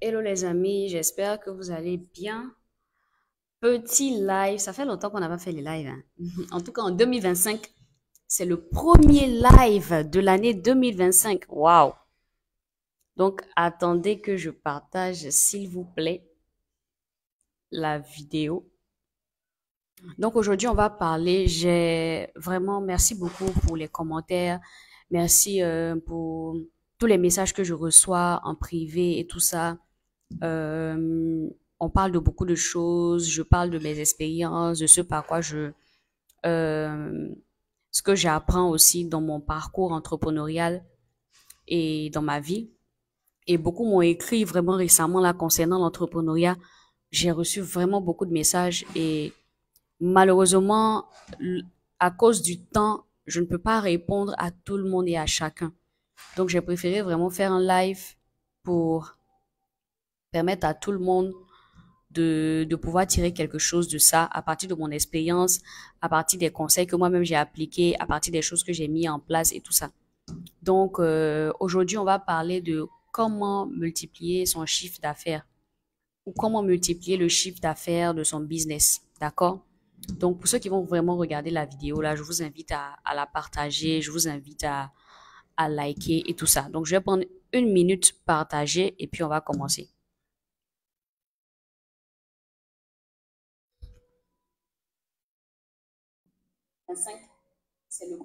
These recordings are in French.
Hello les amis, j'espère que vous allez bien. Petit live, ça fait longtemps qu'on n'a pas fait les lives, hein. En tout cas, en 2025, c'est le premier live de l'année 2025. Waouh! Donc, attendez que je partage, s'il vous plaît, la vidéo. Donc, aujourd'hui, on va parler. J'ai vraiment, merci beaucoup pour les commentaires. Merci pour tous les messages que je reçois en privé et tout ça. Euh, on parle de beaucoup de choses. Je parle de mes expériences, de ce par quoi euh, ce que j'apprends aussi dans mon parcours entrepreneurial et dans ma vie. Et beaucoup m'ont écrit vraiment récemment là concernant l'entrepreneuriat. J'ai reçu vraiment beaucoup de messages et malheureusement, à cause du temps, je ne peux pas répondre à tout le monde et à chacun. Donc, j'ai préféré vraiment faire un live pour permettre à tout le monde de pouvoir tirer quelque chose de ça à partir de mon expérience, à partir des conseils que moi-même j'ai appliqués, à partir des choses que j'ai mis en place et tout ça. Donc, aujourd'hui, on va parler de comment multiplier son chiffre d'affaires ou comment multiplier le chiffre d'affaires de son business. D'accord? Donc, pour ceux qui vont vraiment regarder la vidéo, là, je vous invite à la partager, je vous invite à liker et tout ça. Donc, je vais prendre une minute partager et puis on va commencer. 25, c'est le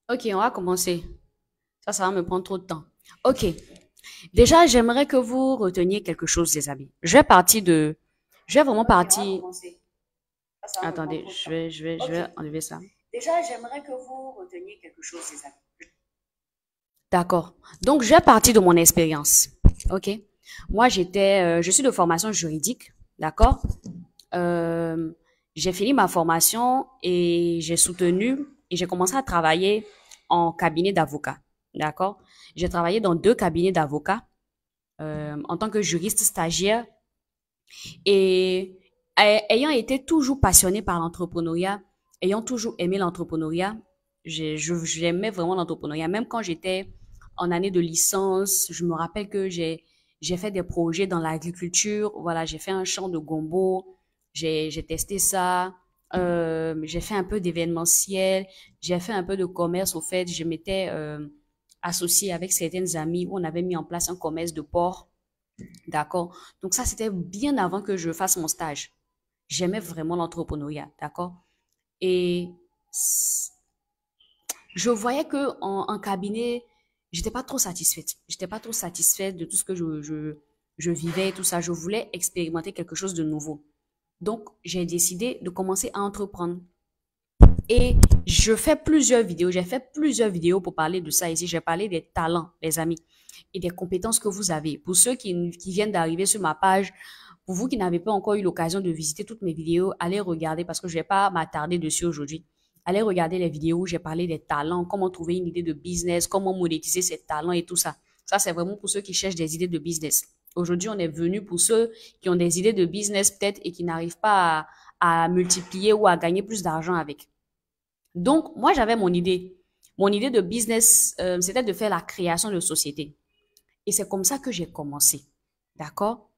Ok, on va commencer. Ça va me prendre trop de temps. Ok. Déjà, j'aimerais que vous reteniez quelque chose, les amis. Je vais vraiment partir. Attendez, je vais enlever ça. Déjà, j'aimerais que vous reteniez quelque chose, les amis. D'accord. Donc, je vais partir de mon expérience. Ok. Moi, je suis de formation juridique. D'accord. Euh, j'ai fini ma formation et j'ai soutenu et j'ai commencé à travailler en cabinet d'avocat. D'accord? J'ai travaillé dans deux cabinets d'avocats en tant que juriste stagiaire et ayant été toujours passionnée par l'entrepreneuriat, ayant toujours aimé l'entrepreneuriat, j'aimais vraiment l'entrepreneuriat. Même quand j'étais en année de licence, je me rappelle que j'ai fait des projets dans l'agriculture. Voilà, j'ai fait un champ de gombo, j'ai testé ça. J'ai fait un peu d'événementiel, j'ai fait un peu de commerce. Au fait, je m'étais associée avec certaines amies où on avait mis en place un commerce de porc. D'accord? Donc ça, c'était bien avant que je fasse mon stage. J'aimais vraiment l'entrepreneuriat, d'accord? Et je voyais que en cabinet, j'étais pas trop satisfaite. J'étais pas trop satisfaite de tout ce que je vivais, tout ça. Je voulais expérimenter quelque chose de nouveau. Donc, j'ai décidé de commencer à entreprendre. Et je fais plusieurs vidéos. J'ai fait plusieurs vidéos pour parler de ça ici. J'ai parlé des talents, les amis, et des compétences que vous avez. Pour ceux qui viennent d'arriver sur ma page, pour vous qui n'avez pas encore eu l'occasion de visiter toutes mes vidéos, allez regarder parce que je vais pas m'attarder dessus aujourd'hui. Allez regarder les vidéos où j'ai parlé des talents, comment trouver une idée de business, comment monétiser ses talents et tout ça. Ça, c'est vraiment pour ceux qui cherchent des idées de business. Aujourd'hui, on est venu pour ceux qui ont des idées de business peut-être et qui n'arrivent pas à multiplier ou à gagner plus d'argent avec. Donc, moi, j'avais mon idée. Mon idée de business, c'était de faire la création de société. Et c'est comme ça que j'ai commencé. D'accord?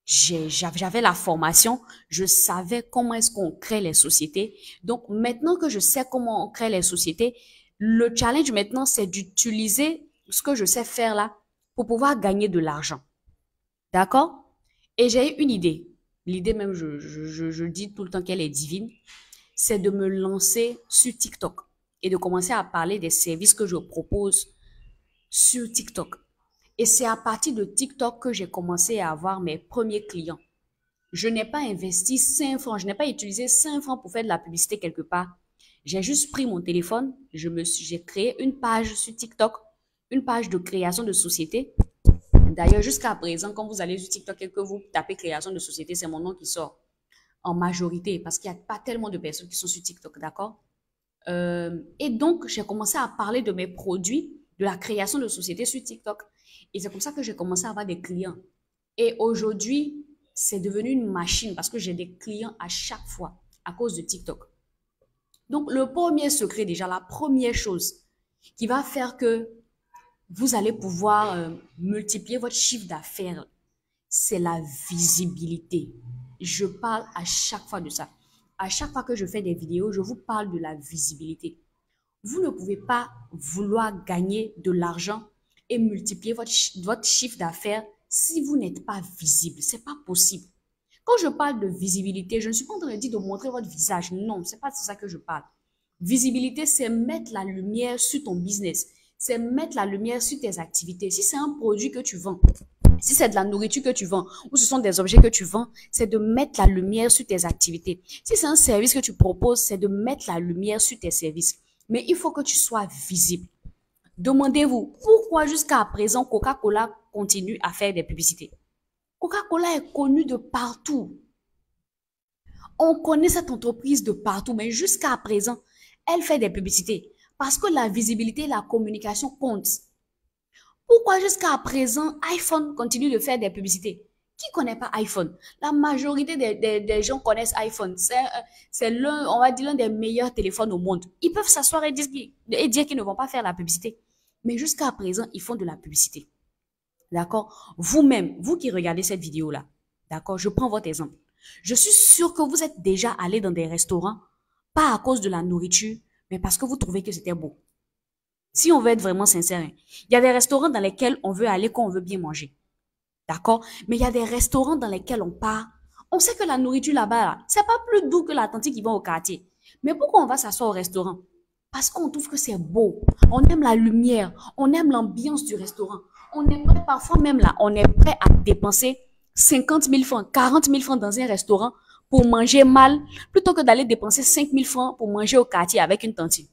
J'avais la formation, je savais comment est-ce qu'on crée les sociétés. Donc, maintenant que je sais comment on crée les sociétés, le challenge maintenant, c'est d'utiliser ce que je sais faire là pour pouvoir gagner de l'argent. D'accord? Et j'ai eu une idée. L'idée même, je dis tout le temps qu'elle est divine, c'est de me lancer sur TikTok et de commencer à parler des services que je propose sur TikTok. Et c'est à partir de TikTok que j'ai commencé à avoir mes premiers clients. Je n'ai pas investi 5 francs, je n'ai pas utilisé 5 francs pour faire de la publicité quelque part. J'ai juste pris mon téléphone, j'ai créé une page sur TikTok, une page de création de société. D'ailleurs, jusqu'à présent, quand vous allez sur TikTok et que vous tapez création de société, c'est mon nom qui sort en majorité parce qu'il n'y a pas tellement de personnes qui sont sur TikTok, d'accord? Et donc, j'ai commencé à parler de mes produits de la création de sociétés sur TikTok. Et c'est comme ça que j'ai commencé à avoir des clients. Et aujourd'hui, c'est devenu une machine parce que j'ai des clients à chaque fois à cause de TikTok. Donc, le premier secret déjà, la première chose qui va faire que vous allez pouvoir multiplier votre chiffre d'affaires, c'est la visibilité. Je parle à chaque fois de ça. À chaque fois que je fais des vidéos, je vous parle de la visibilité. Vous ne pouvez pas vouloir gagner de l'argent et multiplier votre chiffre d'affaires si vous n'êtes pas visible. C'est pas possible. Quand je parle de visibilité, je ne suis pas en train de dire de montrer votre visage. Non, c'est pas de ça que je parle. Visibilité, c'est mettre la lumière sur ton business. C'est mettre la lumière sur tes activités. Si c'est un produit que tu vends, si c'est de la nourriture que tu vends ou ce sont des objets que tu vends, c'est de mettre la lumière sur tes activités. Si c'est un service que tu proposes, c'est de mettre la lumière sur tes services. Mais il faut que tu sois visible. Demandez-vous, pourquoi jusqu'à présent Coca-Cola continue à faire des publicités? Coca-Cola est connu de partout. On connaît cette entreprise de partout, mais jusqu'à présent, elle fait des publicités parce que la visibilité et la communication comptent. Pourquoi jusqu'à présent, iPhone continue de faire des publicités? Qui connaît pas iPhone? La majorité des gens connaissent iPhone. C'est l'un, on va dire, l'un des meilleurs téléphones au monde. Ils peuvent s'asseoir et dire qu'ils ne vont pas faire la publicité. Mais jusqu'à présent, ils font de la publicité. D'accord? Vous-même, vous qui regardez cette vidéo-là, d'accord? Je prends votre exemple. Je suis sûre que vous êtes déjà allé dans des restaurants, pas à cause de la nourriture, mais parce que vous trouvez que c'était beau. Si on veut être vraiment sincère, hein, il y a des restaurants dans lesquels on veut aller quand on veut bien manger. D'accord? Mais il y a des restaurants dans lesquels on part. On sait que la nourriture là-bas, là, c'est pas plus doux que la tante qui va au quartier. Mais pourquoi on va s'asseoir au restaurant? Parce qu'on trouve que c'est beau. On aime la lumière. On aime l'ambiance du restaurant. On est prêt, parfois même là, on est prêt à dépenser 50 000 francs, 40 000 francs dans un restaurant pour manger mal, plutôt que d'aller dépenser 5 000 francs pour manger au quartier avec une tantine.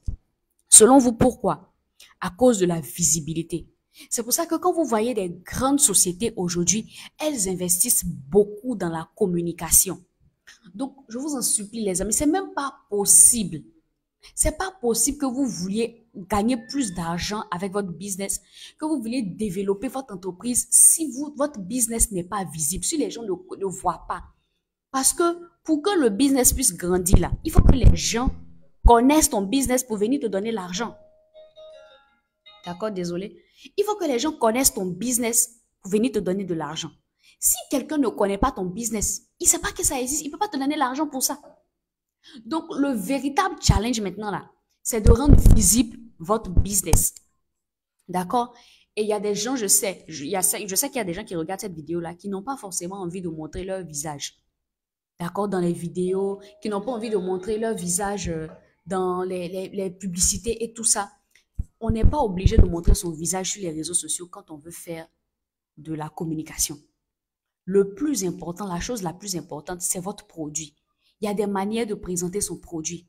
Selon vous, pourquoi? À cause de la visibilité. C'est pour ça que quand vous voyez des grandes sociétés aujourd'hui, elles investissent beaucoup dans la communication. Donc, je vous en supplie, les amis, c'est même pas possible. C'est pas possible que vous vouliez gagner plus d'argent avec votre business, que vous vouliez développer votre entreprise si votre business n'est pas visible, si les gens ne voient pas. Parce que pour que le business puisse grandir là, il faut que les gens connaissent ton business pour venir te donner l'argent. D'accord, désolé. Il faut que les gens connaissent ton business pour venir te donner de l'argent. Si quelqu'un ne connaît pas ton business, il ne sait pas que ça existe, il ne peut pas te donner l'argent pour ça. Donc, le véritable challenge maintenant là, c'est de rendre visible votre business. D'accord? Et il y a des gens, je sais qu'il y a des gens qui regardent cette vidéo-là qui n'ont pas forcément envie de montrer leur visage. D'accord? Dans les vidéos, qui n'ont pas envie de montrer leur visage dans les publicités et tout ça. On n'est pas obligé de montrer son visage sur les réseaux sociaux quand on veut faire de la communication. Le plus important, la chose la plus importante, c'est votre produit. Il y a des manières de présenter son produit.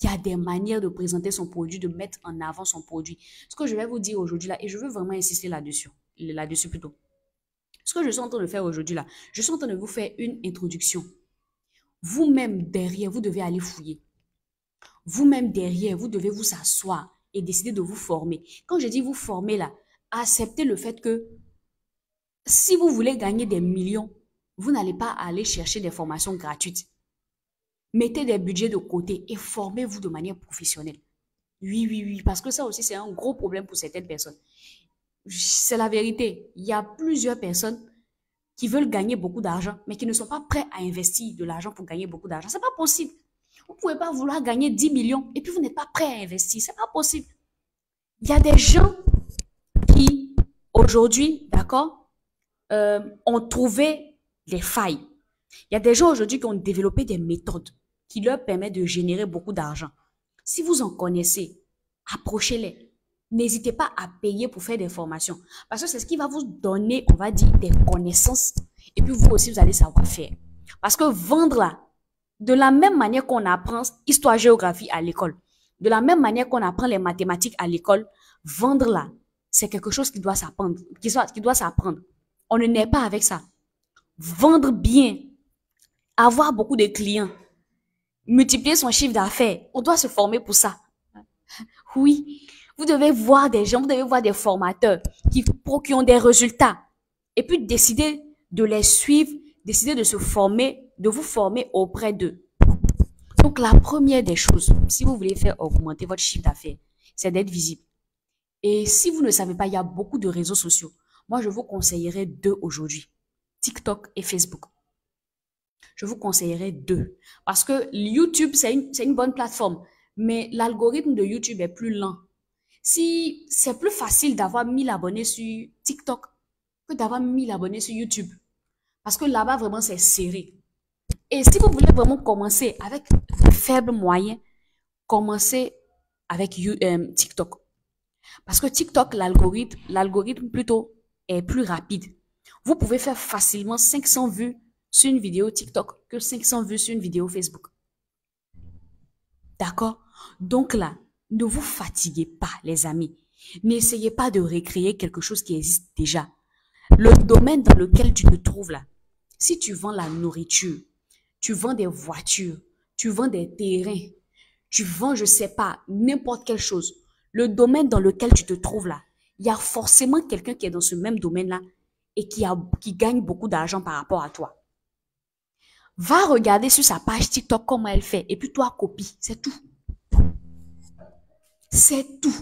Il y a des manières de présenter son produit, de mettre en avant son produit. Ce que je vais vous dire aujourd'hui là, et je veux vraiment insister là-dessus plutôt. Ce que je suis en train de faire aujourd'hui là, je suis en train de vous faire une introduction. Vous-même derrière, vous devez aller fouiller. Vous-même derrière, vous devez vous asseoir et décider de vous former. Quand je dis vous former là, acceptez le fait que si vous voulez gagner des millions, vous n'allez pas aller chercher des formations gratuites. Mettez des budgets de côté et formez-vous de manière professionnelle. Oui, parce que ça aussi, c'est un gros problème pour certaines personnes. C'est la vérité. Il y a plusieurs personnes qui veulent gagner beaucoup d'argent, mais qui ne sont pas prêts à investir de l'argent pour gagner beaucoup d'argent. C'est pas possible. Vous ne pouvez pas vouloir gagner 10 millions et puis vous n'êtes pas prêt à investir. C'est pas possible. Il y a des gens qui, aujourd'hui, d'accord, ont trouvé des failles. Il y a des gens aujourd'hui qui ont développé des méthodes qui leur permettent de générer beaucoup d'argent. Si vous en connaissez, approchez-les. N'hésitez pas à payer pour faire des formations. Parce que c'est ce qui va vous donner, on va dire, des connaissances. Et puis vous aussi, vous allez savoir faire. Parce que vendre là, de la même manière qu'on apprend histoire-géographie à l'école, de la même manière qu'on apprend les mathématiques à l'école, vendre là, c'est quelque chose qui doit s'apprendre, qui doit s'apprendre. On ne naît pas avec ça. Vendre bien, avoir beaucoup de clients, multiplier son chiffre d'affaires, on doit se former pour ça. Oui, Vous devez voir des gens, vous devez voir des formateurs qui ont des résultats. Et puis décider de les suivre, décider de se former, de vous former auprès d'eux. Donc la première des choses, si vous voulez faire augmenter votre chiffre d'affaires, c'est d'être visible. Et si vous ne savez pas, il y a beaucoup de réseaux sociaux. Moi, je vous conseillerais deux aujourd'hui. TikTok et Facebook. Je vous conseillerais deux. Parce que YouTube, c'est une bonne plateforme. Mais l'algorithme de YouTube est plus lent. Si c'est plus facile d'avoir 1000 abonnés sur TikTok que d'avoir 1000 abonnés sur YouTube. Parce que là-bas, vraiment, c'est serré. Et si vous voulez vraiment commencer avec de faibles moyens, commencez avec TikTok. Parce que TikTok, l'algorithme plutôt est plus rapide. Vous pouvez faire facilement 500 vues sur une vidéo TikTok que 500 vues sur une vidéo Facebook. D'accord? Donc là, ne vous fatiguez pas, les amis. N'essayez pas de recréer quelque chose qui existe déjà. Le domaine dans lequel tu te trouves là, si tu vends la nourriture, tu vends des voitures, tu vends des terrains, tu vends, je sais pas, n'importe quelle chose. Le domaine dans lequel tu te trouves là, il y a forcément quelqu'un qui est dans ce même domaine-là et qui gagne beaucoup d'argent par rapport à toi. Va regarder sur sa page TikTok comment elle fait et puis toi copie, c'est tout. C'est tout.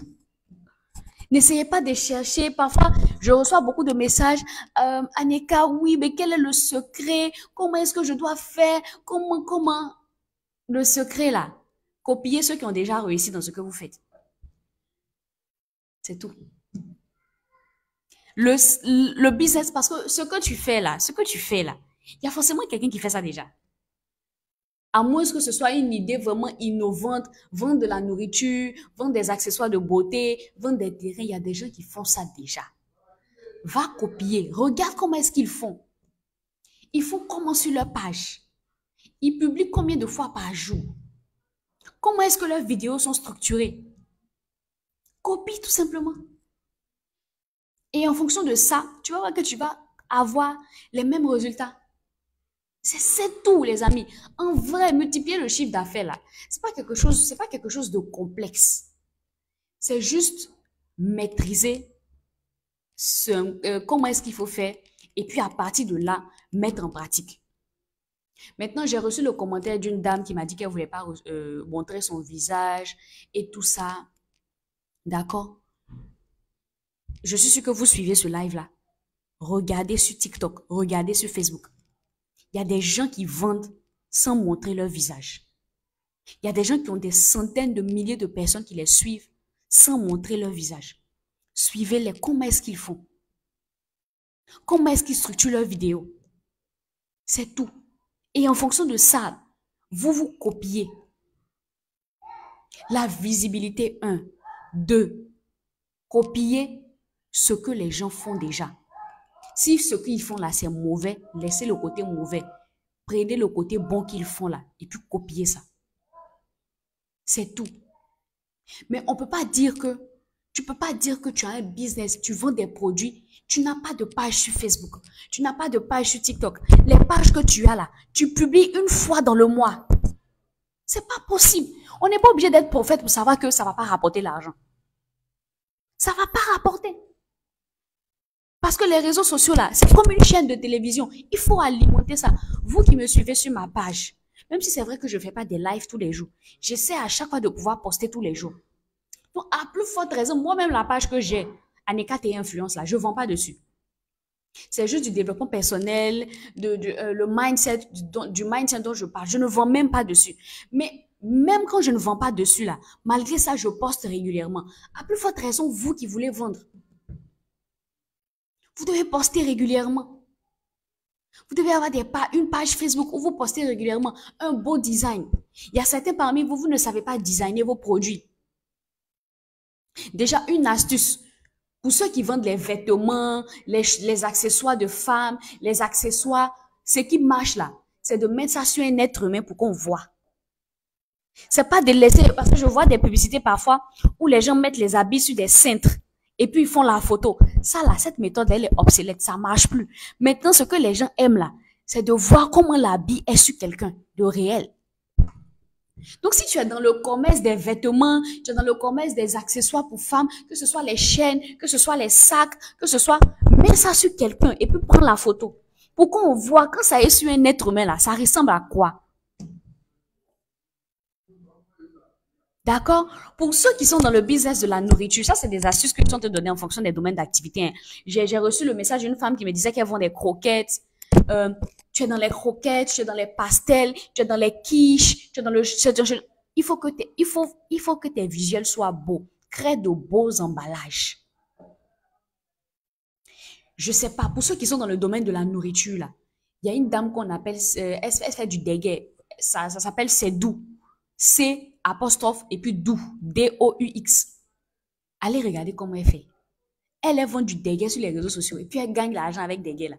N'essayez pas de chercher. Parfois, je reçois beaucoup de messages. Aneka, oui, mais quel est le secret? Comment est-ce que je dois faire? Comment? Le secret là, copiez ceux qui ont déjà réussi dans ce que vous faites. C'est tout. Le business, parce que ce que tu fais là, il y a forcément quelqu'un qui fait ça déjà. À moins que ce soit une idée vraiment innovante, vendre de la nourriture, vendre des accessoires de beauté, vendre des terrains, il y a des gens qui font ça déjà. Va copier, regarde comment est-ce qu'ils font. Ils font comment sur leur page? Ils publient combien de fois par jour? Comment est-ce que leurs vidéos sont structurées? Copie tout simplement. Et en fonction de ça, tu vas voir que tu vas avoir les mêmes résultats. C'est tout, les amis. En vrai, multiplier le chiffre d'affaires là, c'est pas quelque chose de complexe. C'est juste maîtriser comment est-ce qu'il faut faire et puis à partir de là, mettre en pratique. Maintenant, j'ai reçu le commentaire d'une dame qui m'a dit qu'elle voulait pas montrer son visage et tout ça. D'accord? Je suis sûre que vous suivez ce live-là. Regardez sur TikTok, regardez sur Facebook. Il y a des gens qui vendent sans montrer leur visage. Il y a des gens qui ont des centaines de milliers de personnes qui les suivent sans montrer leur visage. Suivez-les. Comment est-ce qu'ils font? Comment est-ce qu'ils structurent leurs vidéos? C'est tout. Et en fonction de ça, vous copiez. La visibilité, 1. 2. Copier ce que les gens font déjà. Si ce qu'ils font là, c'est mauvais, laissez le côté mauvais. Prenez le côté bon qu'ils font là et puis copiez ça. C'est tout. Mais on peut pas dire que, tu peux pas dire que tu as un business, tu vends des produits, tu n'as pas de page sur Facebook, tu n'as pas de page sur TikTok. Les pages que tu as là, tu publies une fois dans le mois. C'est pas possible. On n'est pas obligé d'être prophète pour savoir que ça va pas rapporter l'argent. Ça va pas rapporter. Parce que les réseaux sociaux là, c'est comme une chaîne de télévision. Il faut alimenter ça. Vous qui me suivez sur ma page, même si c'est vrai que je ne fais pas des lives tous les jours, j'essaie à chaque fois de pouvoir poster tous les jours. Donc, à plus forte raison, moi-même la page que j'ai, Aneka et Influence là, je ne vends pas dessus. C'est juste du développement personnel, le mindset, du mindset dont je parle. Je ne vends même pas dessus. Mais même quand je ne vends pas dessus là, malgré ça, je poste régulièrement. À plus forte raison, vous qui voulez vendre. Vous devez poster régulièrement. Vous devez avoir une page Facebook où vous postez régulièrement un beau design. Il y a certains parmi vous, vous ne savez pas designer vos produits. Déjà, une astuce. Pour ceux qui vendent les vêtements, les accessoires de femmes, les accessoires, ce qui marche là, c'est de mettre ça sur un être humain pour qu'on voit. C'est pas de laisser, parce que je vois des publicités parfois où les gens mettent les habits sur des cintres. Et puis, ils font la photo. Ça, là, cette méthode, elle est obsolète. Ça marche plus. Maintenant, ce que les gens aiment, là, c'est de voir comment l'habit est sur quelqu'un de réel. Donc, si tu es dans le commerce des vêtements, tu es dans le commerce des accessoires pour femmes, que ce soit les chaînes, que ce soit les sacs, que ce soit, mets ça sur quelqu'un et puis prends la photo. Pour qu'on voit, quand ça est sur un être humain là, ça ressemble à quoi? D'accord? Pour ceux qui sont dans le business de la nourriture, ça, c'est des astuces que tu vas te donner en fonction des domaines d'activité, hein. J'ai reçu le message d'une femme qui me disait qu'elle vend des croquettes. Euh, Tu es dans les croquettes, tu es dans les pastels, tu es dans les quiches, tu es dans le... Il faut que tes visuels soient beaux. Crée de beaux emballages. Je sais pas, pour ceux qui sont dans le domaine de la nourriture, là, il y a une dame qu'on appelle, elle fait du déguet. Ça s'appelle C'est Doux. C apostrophe et puis Doux. D-O-U-X. Allez regarder comment elle fait. Elle vend du déguet sur les réseaux sociaux et puis elle gagne l'argent avec déguet là.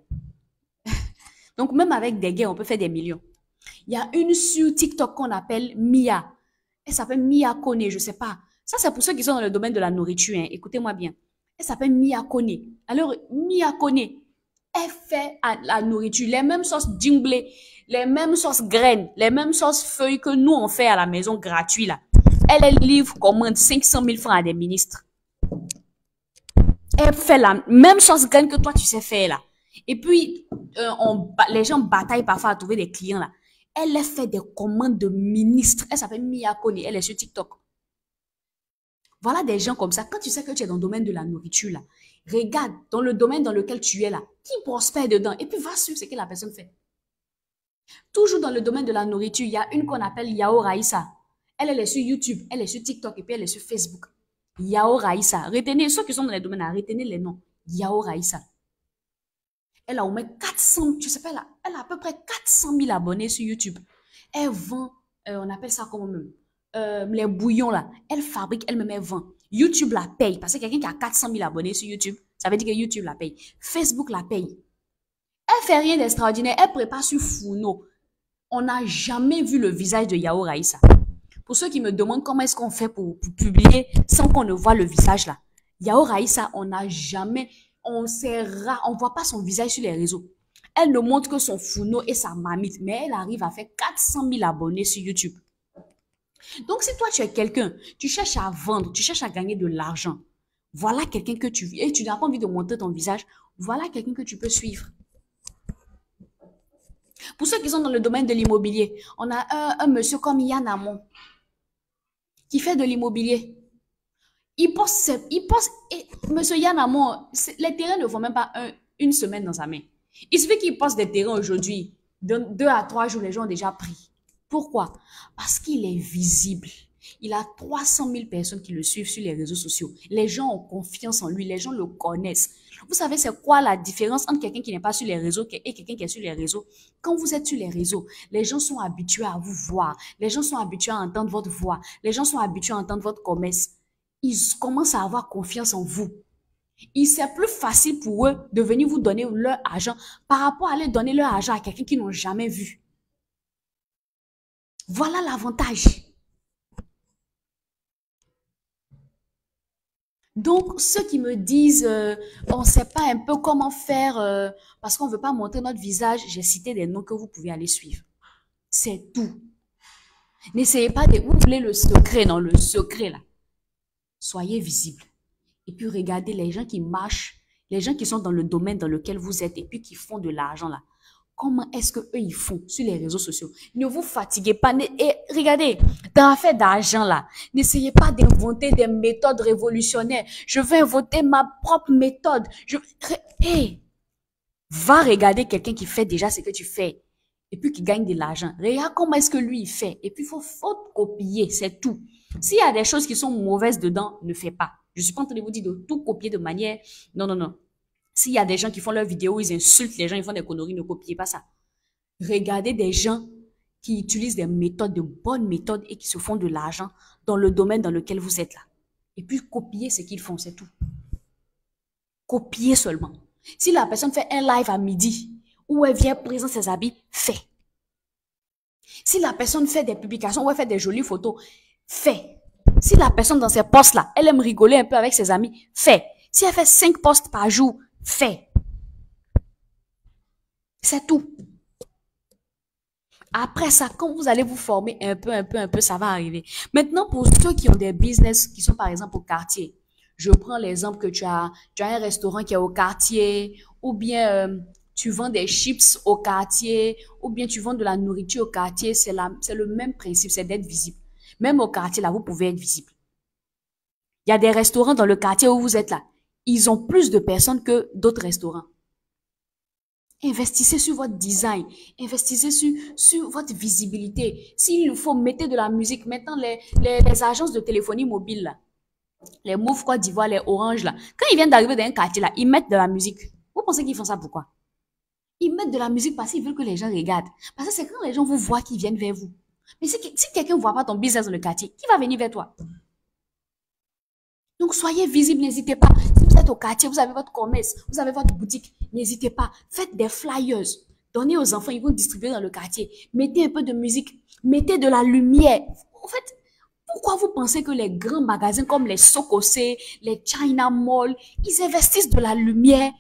Donc même avec déguet, on peut faire des millions. Il y a une sur TikTok qu'on appelle Mia. Elle s'appelle Mia Kone, je sais pas. Ça, c'est pour ceux qui sont dans le domaine de la nourriture, hein. Écoutez-moi bien. Elle s'appelle Mia Kone. Alors, Mia Kone, elle fait à la nourriture les mêmes sauces djimblé, les mêmes sauces graines, les mêmes sauces feuilles que nous, on fait à la maison gratuit, là. Elle livre, commande 500 000 francs à des ministres. Elle fait la même sauce graine que toi, tu sais faire, là. Et puis, les gens bataillent parfois à trouver des clients, là. Elle a fait des commandes de ministres. Elle s'appelle Mia Kone. Elle est sur TikTok. Voilà des gens comme ça. Quand tu sais que tu es dans le domaine de la nourriture, là, regarde dans le domaine dans lequel tu es là, qui prospère dedans. Et puis va sur ce que la personne fait. Toujours dans le domaine de la nourriture, il y a une qu'on appelle Yao Raïssa. Elle est sur YouTube, elle est sur TikTok et puis elle est sur Facebook. Yao Raïssa. Retenez, ceux qui sont dans les domaines, retenez les noms. Yao Raïssa. Elle a au moins 400, je sais pas, elle a à peu près 400 000 abonnés sur YouTube. Elle vend, on appelle ça comment même, les bouillons là. Elle fabrique elle-même, elle vend. YouTube la paye parce que quelqu'un qui a 400 000 abonnés sur YouTube, ça veut dire que YouTube la paye. Facebook la paye. Elle fait rien d'extraordinaire, elle prépare sur fourneau. On n'a jamais vu le visage de Yao Raïssa. Pour ceux qui me demandent comment est-ce qu'on fait pour publier sans qu'on ne voit le visage là. Yao Raïssa, on n'a jamais... On ne voit pas son visage sur les réseaux. Elle ne montre que son fourneau et sa marmite, mais elle arrive à faire 400 000 abonnés sur YouTube. Donc, si toi, tu es quelqu'un, tu cherches à vendre, tu cherches à gagner de l'argent, voilà quelqu'un que tu... Et tu n'as pas envie de montrer ton visage, voilà quelqu'un que tu peux suivre. Pour ceux qui sont dans le domaine de l'immobilier, on a un monsieur comme Yann Amon qui fait de l'immobilier. Il poste, et monsieur Yann Amon, les terrains ne font même pas une semaine dans sa main. Il suffit qu'il poste des terrains aujourd'hui. De 2 à 3 jours, les gens ont déjà pris. Pourquoi? Parce qu'il est visible. Il a 300 000 personnes qui le suivent sur les réseaux sociaux. Les gens ont confiance en lui, les gens le connaissent. Vous savez, c'est quoi la différence entre quelqu'un qui n'est pas sur les réseaux et quelqu'un qui est sur les réseaux? Quand vous êtes sur les réseaux, les gens sont habitués à vous voir. Les gens sont habitués à entendre votre voix. Les gens sont habitués à entendre votre commerce. Ils commencent à avoir confiance en vous. C'est plus facile pour eux de venir vous donner leur argent par rapport à aller donner leur argent à quelqu'un qu'ils n'ont jamais vu. Voilà l'avantage. Donc, ceux qui me disent, on ne sait pas un peu comment faire parce qu'on ne veut pas montrer notre visage, j'ai cité des noms que vous pouvez aller suivre. C'est tout. N'essayez pas de... Vous voulez le secret, non, le secret là. Soyez visible. Et puis regardez les gens qui marchent, les gens qui sont dans le domaine dans lequel vous êtes et puis qui font de l'argent là. Comment est-ce qu'eux ils font sur les réseaux sociaux? Ne vous fatiguez pas. Et regardez, dans l'affaire d'argent là, n'essayez pas d'inventer des méthodes révolutionnaires. Je vais inventer ma propre méthode. Hey, va regarder quelqu'un qui fait déjà ce que tu fais et puis qui gagne de l'argent. Regarde comment est-ce que lui il fait. Et puis faut copier, c'est tout. S'il y a des choses qui sont mauvaises dedans, ne fais pas. Je suis pas en train de vous dire de tout copier de manière... Non, non, non. S'il y a des gens qui font leurs vidéos, ils insultent les gens, ils font des conneries, ne copiez pas ça. Regardez des gens qui utilisent des méthodes, de bonnes méthodes et qui se font de l'argent dans le domaine dans lequel vous êtes là. Et puis copiez ce qu'ils font, c'est tout. Copiez seulement. Si la personne fait un live à midi où elle vient présenter ses habits, fais. Si la personne fait des publications où elle fait des jolies photos, fais. Si la personne dans ses posts là, elle aime rigoler un peu avec ses amis, fais. Si elle fait 5 posts par jour, fais. C'est tout. Après ça, quand vous allez vous former un peu, ça va arriver. Maintenant, pour ceux qui ont des business qui sont par exemple au quartier, je prends l'exemple que tu as un restaurant qui est au quartier, ou bien tu vends des chips au quartier, ou bien tu vends de la nourriture au quartier, c'est le même principe, c'est d'être visible. Même au quartier, là, vous pouvez être visible. Il y a des restaurants dans le quartier où vous êtes là. Ils ont plus de personnes que d'autres restaurants. Investissez sur votre design, investissez sur votre visibilité. S'il faut, mettez de la musique. Maintenant, les agences de téléphonie mobile, là, les Move Côte d'Ivoire, les Orange, là, quand ils viennent d'arriver dans un quartier, là, ils mettent de la musique. Vous pensez qu'ils font ça pourquoi? Ils mettent de la musique parce qu'ils veulent que les gens regardent. Parce que c'est quand les gens vous voient qu'ils viennent vers vous. Mais si quelqu'un ne voit pas ton business dans le quartier, qui va venir vers toi? Donc, soyez visible, n'hésitez pas. Si vous êtes au quartier, vous avez votre commerce, vous avez votre boutique, n'hésitez pas. Faites des flyers. Donnez aux enfants, ils vont distribuer dans le quartier. Mettez un peu de musique, mettez de la lumière. En fait, pourquoi vous pensez que les grands magasins comme les Sokosé, les China Mall, ils investissent de la lumière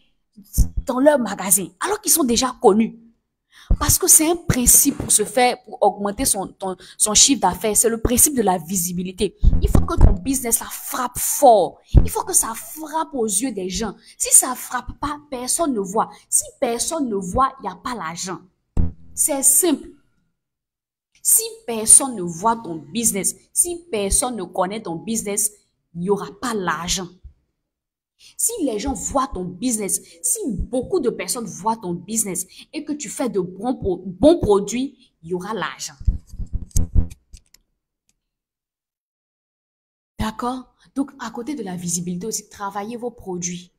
dans leurs magasins alors qu'ils sont déjà connus? Parce que c'est un principe pour se faire, pour augmenter son chiffre d'affaires. C'est le principe de la visibilité. Il faut que ton business, ça frappe fort. Il faut que ça frappe aux yeux des gens. Si ça frappe pas, personne ne voit. Si personne ne voit, il n'y a pas l'argent. C'est simple. Si personne ne voit ton business, si personne ne connaît ton business, il n'y aura pas l'argent. Si les gens voient ton business, si beaucoup de personnes voient ton business et que tu fais de bons produits, il y aura l'argent. D'accord? Donc, à côté de la visibilité aussi, travaillez vos produits.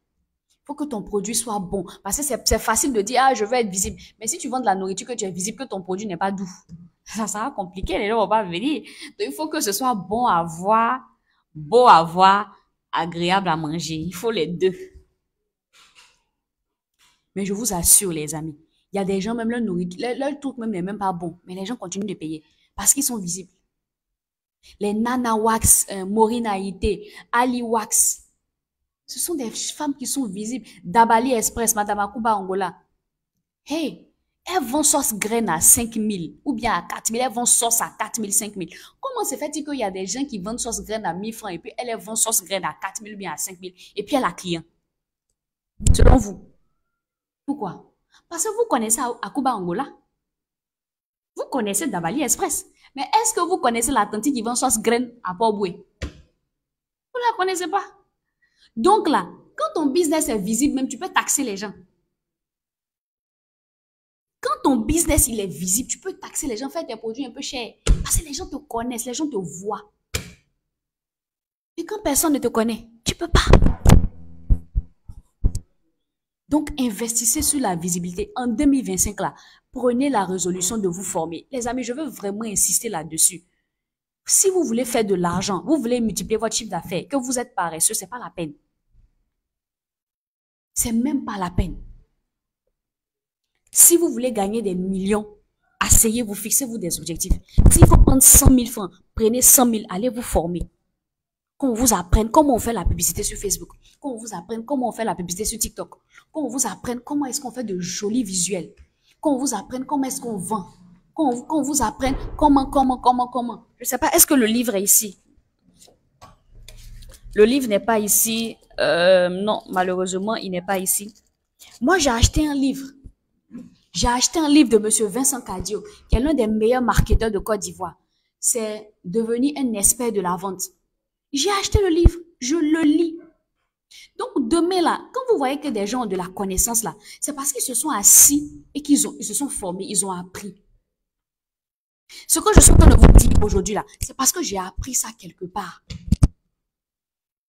Il faut que ton produit soit bon. Parce que c'est facile de dire, ah, je veux être visible. Mais si tu vends de la nourriture que tu es visible, que ton produit n'est pas doux, ça sera compliqué, les gens vont pas venir. Donc, il faut que ce soit bon à voir, beau à voir, agréable à manger. Il faut les deux. Mais je vous assure, les amis, il y a des gens, même leur nourriture, leur truc même n'est même pas bon. Mais les gens continuent de payer parce qu'ils sont visibles. Les Nana Wax, Maureen Haïté, Ali Wax, ce sont des femmes qui sont visibles. Dabali Express, Madame Akuba Angola. Hey, elles vendent sauce graine à 5 000 ou bien à 4 000. Elles vendent sauce à 4 000, 5 000. Comment se fait-il qu'il y a des gens qui vendent sauce graine à 1 000 francs et puis elles vendent sauce graine à 4 000 ou bien à 5 000 et puis elle a client? Selon vous, pourquoi? Parce que vous connaissez Akuba Angola. Vous connaissez Dabali Express. Mais est-ce que vous connaissez la tante qui vend sauce graine à Port-Boué? Vous ne la connaissez pas. Donc là, quand ton business est visible, même tu peux taxer les gens. Quand ton business il est visible, tu peux taxer les gens, faire tes produits un peu chers. Parce que les gens te connaissent, les gens te voient. Et quand personne ne te connaît, tu peux pas. Donc, investissez sur la visibilité. En 2025, là, prenez la résolution de vous former. Les amis, je veux vraiment insister là-dessus. Si vous voulez faire de l'argent, vous voulez multiplier votre chiffre d'affaires, que vous êtes paresseux, c'est pas la peine. C'est même pas la peine. Si vous voulez gagner des millions, asseyez-vous, fixez-vous des objectifs. S'il faut prendre 100 000 francs, prenez 100 000, allez vous former. Qu'on vous apprenne comment on fait la publicité sur Facebook, qu'on vous apprenne comment on fait la publicité sur TikTok, qu'on vous apprenne comment est-ce qu'on fait de jolis visuels, qu'on vous apprenne comment est-ce qu'on vend, qu'on vous apprenne comment. Je ne sais pas, est-ce que le livre est ici? Le livre n'est pas ici. Non, malheureusement, il n'est pas ici. Moi, j'ai acheté un livre. J'ai acheté un livre de Monsieur Vincent Cadio, qui est l'un des meilleurs marketeurs de Côte d'Ivoire. C'est devenu un expert de la vente. J'ai acheté le livre, je le lis. Donc demain là, quand vous voyez que des gens ont de la connaissance là, c'est parce qu'ils se sont assis et ils se sont formés, ils ont appris. Ce que je suis en train de vous dire aujourd'hui là, c'est parce que j'ai appris ça quelque part.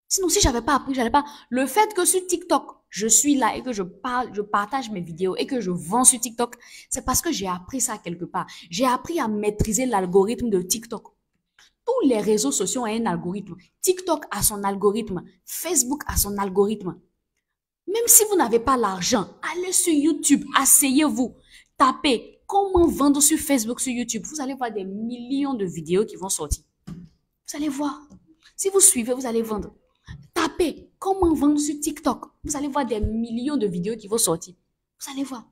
Sinon, si j'avais pas appris, j'allais pas. Le fait que sur TikTok, je suis là et que je parle, je partage mes vidéos et que je vends sur TikTok, c'est parce que j'ai appris ça quelque part. J'ai appris à maîtriser l'algorithme de TikTok. Tous les réseaux sociaux ont un algorithme. TikTok a son algorithme. Facebook a son algorithme. Même si vous n'avez pas l'argent, allez sur YouTube, asseyez-vous, tapez comment vendre sur Facebook, sur YouTube. Vous allez voir des millions de vidéos qui vont sortir. Vous allez voir. Si vous suivez, vous allez vendre. Tapez comment vendre sur TikTok. Vous allez voir des millions de vidéos qui vont sortir. Vous allez voir.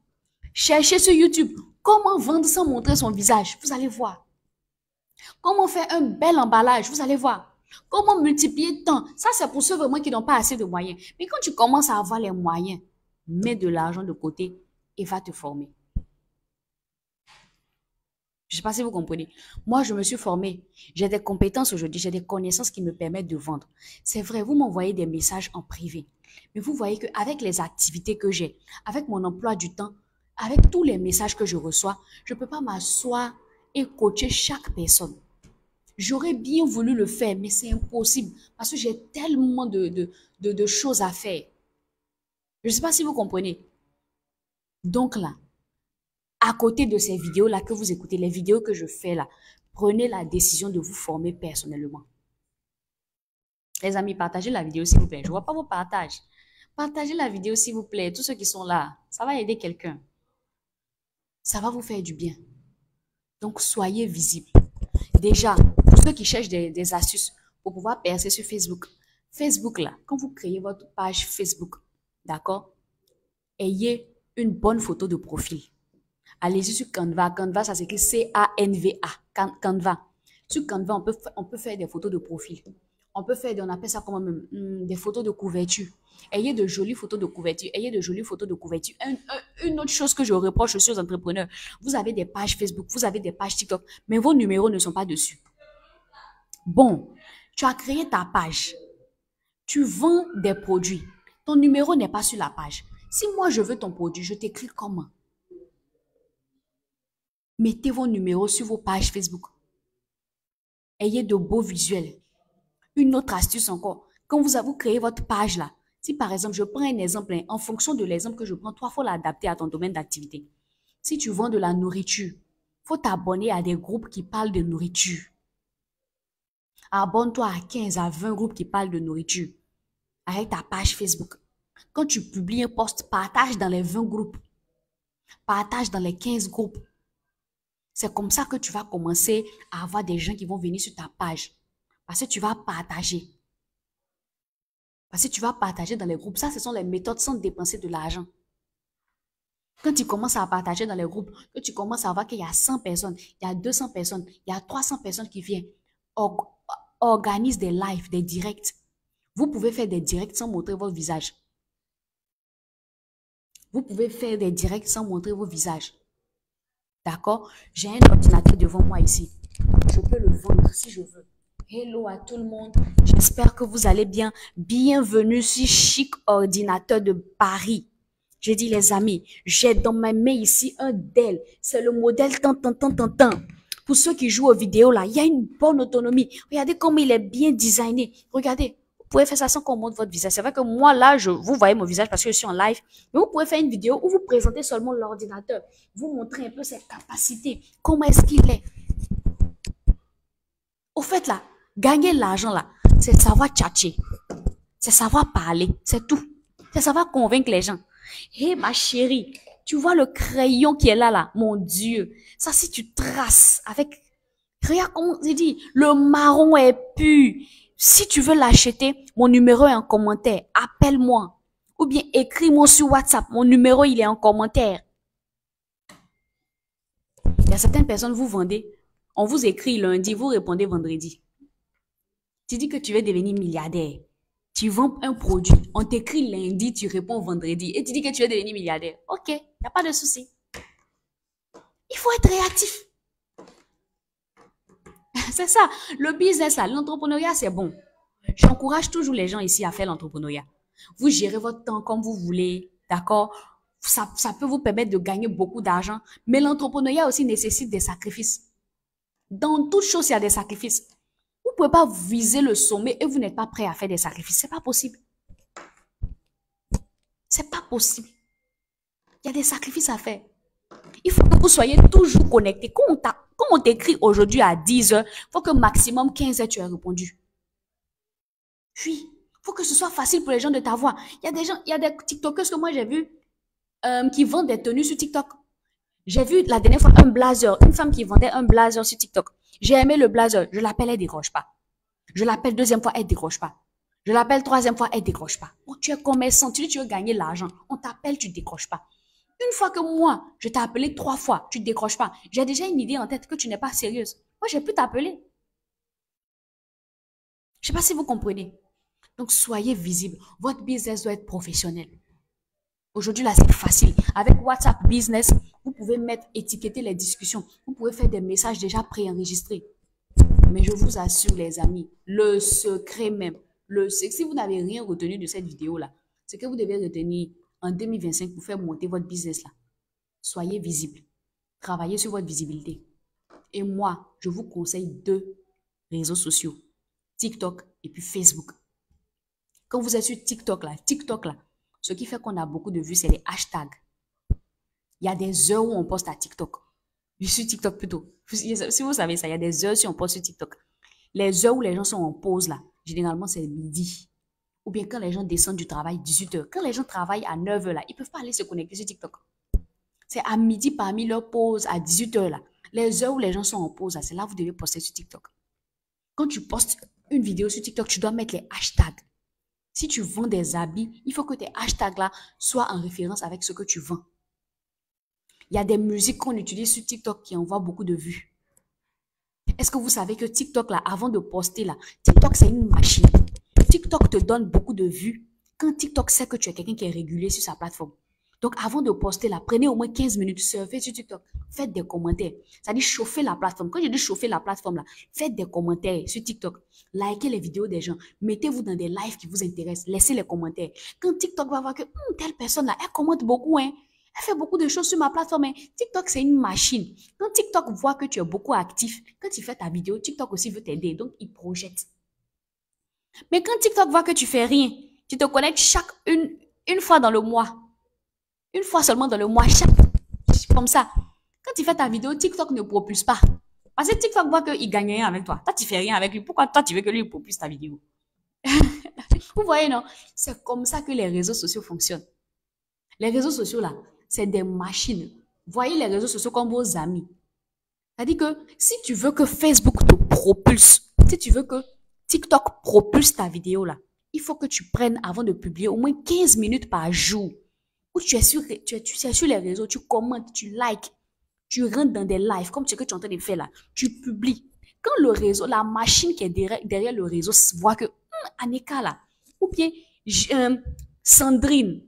Cherchez sur YouTube Comment vendre sans montrer son visage? Vous allez voir. Comment faire un bel emballage? Vous allez voir. Comment multiplier tant? Ça, c'est pour ceux vraiment qui n'ont pas assez de moyens. Mais quand tu commences à avoir les moyens, mets de l'argent de côté et va te former. Je ne sais pas si vous comprenez. Moi, je me suis formée. J'ai des compétences aujourd'hui, j'ai des connaissances qui me permettent de vendre. C'est vrai, vous m'envoyez des messages en privé. Mais vous voyez qu'avec les activités que j'ai, avec mon emploi du temps, avec tous les messages que je reçois, je ne peux pas m'asseoir et coacher chaque personne. J'aurais bien voulu le faire, mais c'est impossible parce que j'ai tellement de choses à faire. Je ne sais pas si vous comprenez. Donc là, à côté de ces vidéos-là que vous écoutez, les vidéos que je fais là, prenez la décision de vous former personnellement. Les amis, partagez la vidéo s'il vous plaît. Je ne vois pas vos partages. Partagez la vidéo s'il vous plaît. Tous ceux qui sont là, ça va aider quelqu'un. Ça va vous faire du bien. Donc, soyez visibles. Déjà, pour ceux qui cherchent des astuces pour pouvoir percer sur Facebook, Facebook là, quand vous créez votre page Facebook, d'accord, ayez une bonne photo de profil. Allez-y sur Canva. Canva, ça s'écrit C-A-N-V-A. Canva. Sur Canva, on peut faire des photos de profil. On peut faire, on appelle ça comment même, des photos de couverture. Ayez de jolies photos de couverture. Ayez de jolies photos de couverture. Une autre chose que je reproche aussi aux entrepreneurs, vous avez des pages Facebook, vous avez des pages TikTok, mais vos numéros ne sont pas dessus. Bon, tu as créé ta page. Tu vends des produits. Ton numéro n'est pas sur la page. Si moi je veux ton produit, je t'écris comment? Mettez vos numéros sur vos pages Facebook. Ayez de beaux visuels. Une autre astuce encore, quand vous créez votre page là, si par exemple, je prends un exemple, en fonction de l'exemple que je prends, toi, il faut l'adapter à ton domaine d'activité. Si tu vends de la nourriture, il faut t'abonner à des groupes qui parlent de nourriture. Abonne-toi à 15 à 20 groupes qui parlent de nourriture avec ta page Facebook. Quand tu publies un post, partage dans les 20 groupes. Partage dans les 15 groupes. C'est comme ça que tu vas commencer à avoir des gens qui vont venir sur ta page. Parce que tu vas partager. Parce que tu vas partager dans les groupes. Ça, ce sont les méthodes sans dépenser de l'argent. Quand tu commences à partager dans les groupes, que tu commences à voir qu'il y a 100 personnes, il y a 200 personnes, il y a 300 personnes qui viennent, organise des lives, des directs. Vous pouvez faire des directs sans montrer votre visage. Vous pouvez faire des directs sans montrer vos visages. D'accord? J'ai un ordinateur devant moi ici. Je peux le vendre si je veux. Hello à tout le monde. J'espère que vous allez bien. Bienvenue sur Chic Ordinateur de Paris. J'ai dit les amis, j'ai dans ma main ici un Dell. C'est le modèle tant. Pour ceux qui jouent aux vidéos là, il y a une bonne autonomie. Regardez comme il est bien designé. Regardez. Vous pouvez faire ça sans qu'on montre votre visage. C'est vrai que moi, là, vous voyez mon visage parce que je suis en live. Mais vous pouvez faire une vidéo où vous présentez seulement l'ordinateur. Vous montrez un peu ses capacités. Comment est-ce qu'il est. Au fait, là, gagner l'argent, là, c'est savoir tchatcher. C'est savoir parler. C'est tout. C'est savoir convaincre les gens. Hé, ma chérie, tu vois le crayon qui est là. Mon Dieu. Ça, si tu traces avec... Regarde comment j'ai dit. Le marron est pur. Si tu veux l'acheter, mon numéro est en commentaire. Appelle-moi. Ou bien écris-moi sur WhatsApp. Mon numéro, il est en commentaire. Il y a certaines personnes, vous vendez. On vous écrit lundi, vous répondez vendredi. Tu dis que tu veux devenir milliardaire. Tu vends un produit. On t'écrit lundi, tu réponds vendredi. Et tu dis que tu veux devenir milliardaire. Ok, il n'y a pas de souci. Il faut être réactif. C'est ça. Le business, l'entrepreneuriat, c'est bon. J'encourage toujours les gens ici à faire l'entrepreneuriat. Vous gérez votre temps comme vous voulez, d'accord? Ça peut vous permettre de gagner beaucoup d'argent. Mais l'entrepreneuriat aussi nécessite des sacrifices. Dans toute chose, il y a des sacrifices. Vous ne pouvez pas viser le sommet et vous n'êtes pas prêt à faire des sacrifices. C'est pas possible. C'est pas possible. Il y a des sacrifices à faire. Il faut que vous soyez toujours connectés. Quand on t'écrit aujourd'hui à 10 heures, il faut que maximum 15 heures tu aies répondu. Puis, il faut que ce soit facile pour les gens de t'avoir. Il y a des gens, il y a des TikTokers que moi j'ai vu qui vendent des tenues sur TikTok. J'ai vu la dernière fois un blazer, une femme qui vendait un blazer sur TikTok. J'ai aimé le blazer. Je l'appelle, elle décroche pas. Je l'appelle deuxième fois, elle décroche pas. Je l'appelle troisième fois, elle décroche pas. Oh, tu es commerçant, tu veux gagner l'argent. On t'appelle, tu décroches pas. Une fois que moi, je t'ai appelé 3 fois, tu ne décroches pas. J'ai déjà une idée en tête que tu n'es pas sérieuse. Moi, j'ai pu t'appeler. Je ne sais pas si vous comprenez. Donc, soyez visible. Votre business doit être professionnel. Aujourd'hui, là, c'est facile. Avec WhatsApp Business, vous pouvez mettre, étiqueter les discussions. Vous pouvez faire des messages déjà préenregistrés. Mais je vous assure, les amis, le secret même, si vous n'avez rien retenu de cette vidéo-là, c'est que vous devez retenir en 2025 pour faire monter votre business là. Soyez visible. Travaillez sur votre visibilité. Et moi, je vous conseille 2 réseaux sociaux. TikTok et puis Facebook. Quand vous êtes sur TikTok là, ce qui fait qu'on a beaucoup de vues, c'est les hashtags. Il y a des heures où on poste à TikTok. Sur TikTok plutôt. Si vous savez ça, il y a des heures si on poste sur TikTok. Les heures où les gens sont en pause là, généralement c'est midi. Ou bien quand les gens descendent du travail, 18h. Quand les gens travaillent à 9h là, ils ne peuvent pas aller se connecter sur TikTok. C'est à midi parmi leur pause à 18h là. Les heures où les gens sont en pause là, c'est là que vous devez poster sur TikTok. Quand tu postes une vidéo sur TikTok, tu dois mettre les hashtags. Si tu vends des habits, il faut que tes hashtags là soient en référence avec ce que tu vends. Il y a des musiques qu'on utilise sur TikTok qui envoient beaucoup de vues. Est-ce que vous savez que TikTok, là, avant de poster, là, TikTok, c'est une machine. TikTok te donne beaucoup de vues quand TikTok sait que tu es quelqu'un qui est régulier sur sa plateforme. Donc, avant de poster, là, prenez au moins 15 minutes, surfez sur TikTok, faites des commentaires. Ça dit chauffer la plateforme. Quand je dis chauffer la plateforme, là, faites des commentaires sur TikTok. Likez les vidéos des gens. Mettez-vous dans des lives qui vous intéressent. Laissez les commentaires. Quand TikTok va voir que telle personne, là, elle commente beaucoup, hein. Elle fait beaucoup de choses sur ma plateforme. Hein. TikTok, c'est une machine. Quand TikTok voit que tu es beaucoup actif, quand tu fais ta vidéo, TikTok aussi veut t'aider. Donc, il projette. Mais quand TikTok voit que tu fais rien, tu te connectes une fois dans le mois. Une fois seulement dans le mois, comme ça. Quand tu fais ta vidéo, TikTok ne propulse pas. Parce que TikTok voit qu'il gagne rien avec toi. Toi, tu fais rien avec lui. Pourquoi toi, tu veux que lui propulse ta vidéo? Vous voyez, non? C'est comme ça que les réseaux sociaux fonctionnent. Les réseaux sociaux, là, c'est des machines. Voyez les réseaux sociaux comme vos amis. C'est-à-dire que si tu veux que Facebook te propulse, si tu veux que TikTok propulse ta vidéo, là, il faut que tu prennes, avant de publier, au moins 15 minutes par jour. Où tu es sur les réseaux, tu commentes, tu likes, tu rentres dans des lives, comme ce que tu es en train de faire là. Tu publies. Quand le réseau, la machine qui est derrière le réseau voit que, Aneka là, ou bien Sandrine,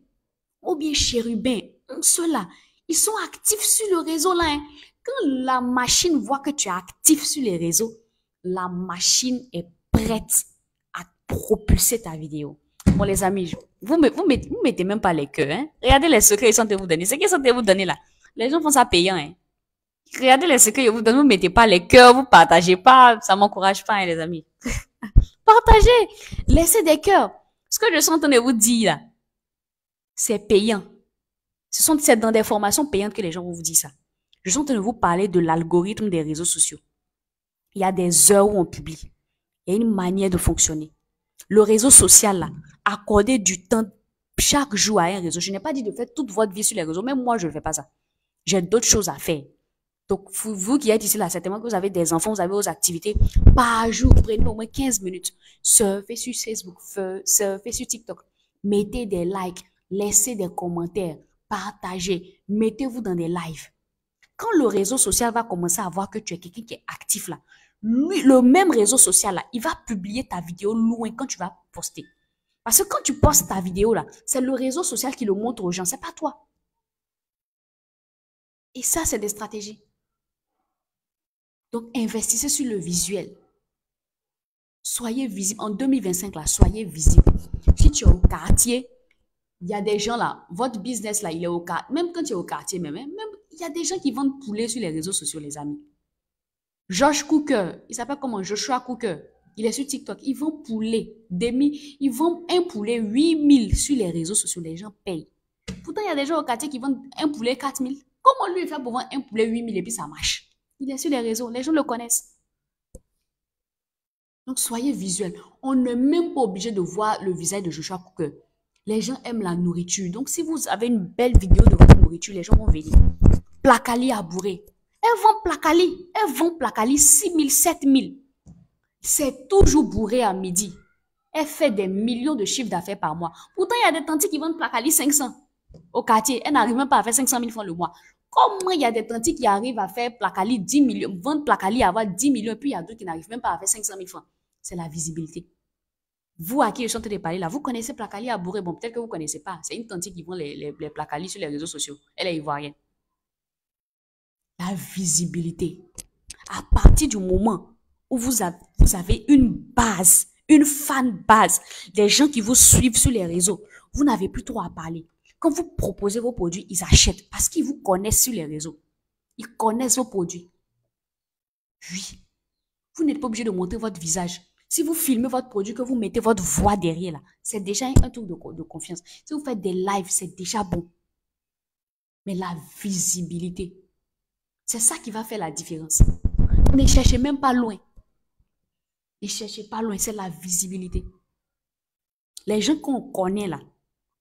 ou bien Chérubin, ceux-là, ils sont actifs sur le réseau là. Hein. Quand la machine voit que tu es actif sur les réseaux, la machine est prête à propulser ta vidéo. Bon, les amis, vous mettez même pas les cœurs. Hein. Regardez les secrets qu'ils sont de vous donner. Ce qu'ils sont de vous donner là, les gens font ça payant. Hein. Regardez les secrets qu'ils vous donnent. Vous mettez pas les cœurs, vous partagez pas. Ça m'encourage pas, hein, les amis. Partagez. Laissez des cœurs. Ce que je suis en train de vous dire là, c'est payant. C'est dans des formations payantes que les gens vont vous dire ça. Je suis en train de vous parler de l'algorithme des réseaux sociaux. Il y a des heures où on publie. Il y a une manière de fonctionner. Le réseau social, là, accordez du temps chaque jour à un réseau. Je n'ai pas dit de faire toute votre vie sur les réseaux, même moi, je ne fais pas ça. J'ai d'autres choses à faire. Donc, vous qui êtes ici, là, certainement que vous avez des enfants, vous avez vos activités. Par jour, prenez au moins 15 minutes. Surfez sur Facebook, surfez sur TikTok. Mettez des likes, laissez des commentaires, partagez, mettez-vous dans des lives. Quand le réseau social va commencer à voir que tu es quelqu'un qui est actif là, lui, le même réseau social là, il va publier ta vidéo loin quand tu vas poster. Parce que quand tu postes ta vidéo là, c'est le réseau social qui le montre aux gens, c'est pas toi. Et ça, c'est des stratégies. Donc, investissez sur le visuel. Soyez visible. En 2025 là, soyez visible. Si tu es au quartier, il y a des gens là, votre business là, il est au quartier. Même quand tu es au quartier, même il y a des gens qui vendent poulet sur les réseaux sociaux, les amis. Josh Cooker, il s'appelle comment? Joshua Cooker. Il est sur TikTok. Ils vendent poulet. Ils vendent un poulet 8000 sur les réseaux sociaux. Les gens payent. Pourtant, il y a des gens au quartier qui vendent un poulet 4000. Comment lui, il fait pour vendre un poulet 8000 et puis ça marche? Il est sur les réseaux. Les gens le connaissent. Donc, soyez visuel. On n'est même pas obligé de voir le visage de Joshua Cooker. Les gens aiment la nourriture. Donc, si vous avez une belle vidéo de votre nourriture, les gens vont venir. Placali à bourrer. Elles vont placali 6000, 7000. C'est toujours bourré à midi. Elle fait des millions de chiffres d'affaires par mois. Pourtant, il y a des tantis qui vendent placali 500. au quartier, elle n'arrive même pas à faire 500 000 francs le mois. Comment il y a des tantis qui arrivent à faire Placali 10 millions, vendre Placali, avoir 10 millions, et puis il y a d'autres qui n'arrivent même pas à faire 500 000 francs. C'est la visibilité. Vous, à qui je suis en train de parler là, vous connaissez Placali à Bourré. Bon, peut-être que vous ne connaissez pas. C'est une tante qui vend les Placali sur les réseaux sociaux. Elle est ivoirienne. La visibilité. À partir du moment où vous avez une base, une fan base, des gens qui vous suivent sur les réseaux, vous n'avez plus trop à parler. Quand vous proposez vos produits, ils achètent parce qu'ils vous connaissent sur les réseaux. Ils connaissent vos produits. Oui. Vous n'êtes pas obligé de montrer votre visage. Si vous filmez votre produit, que vous mettez votre voix derrière, là, c'est déjà un truc de confiance. Si vous faites des lives, c'est déjà bon. Mais la visibilité, c'est ça qui va faire la différence. Ne cherchez même pas loin. Ne cherchez pas loin, c'est la visibilité. Les gens qu'on connaît là,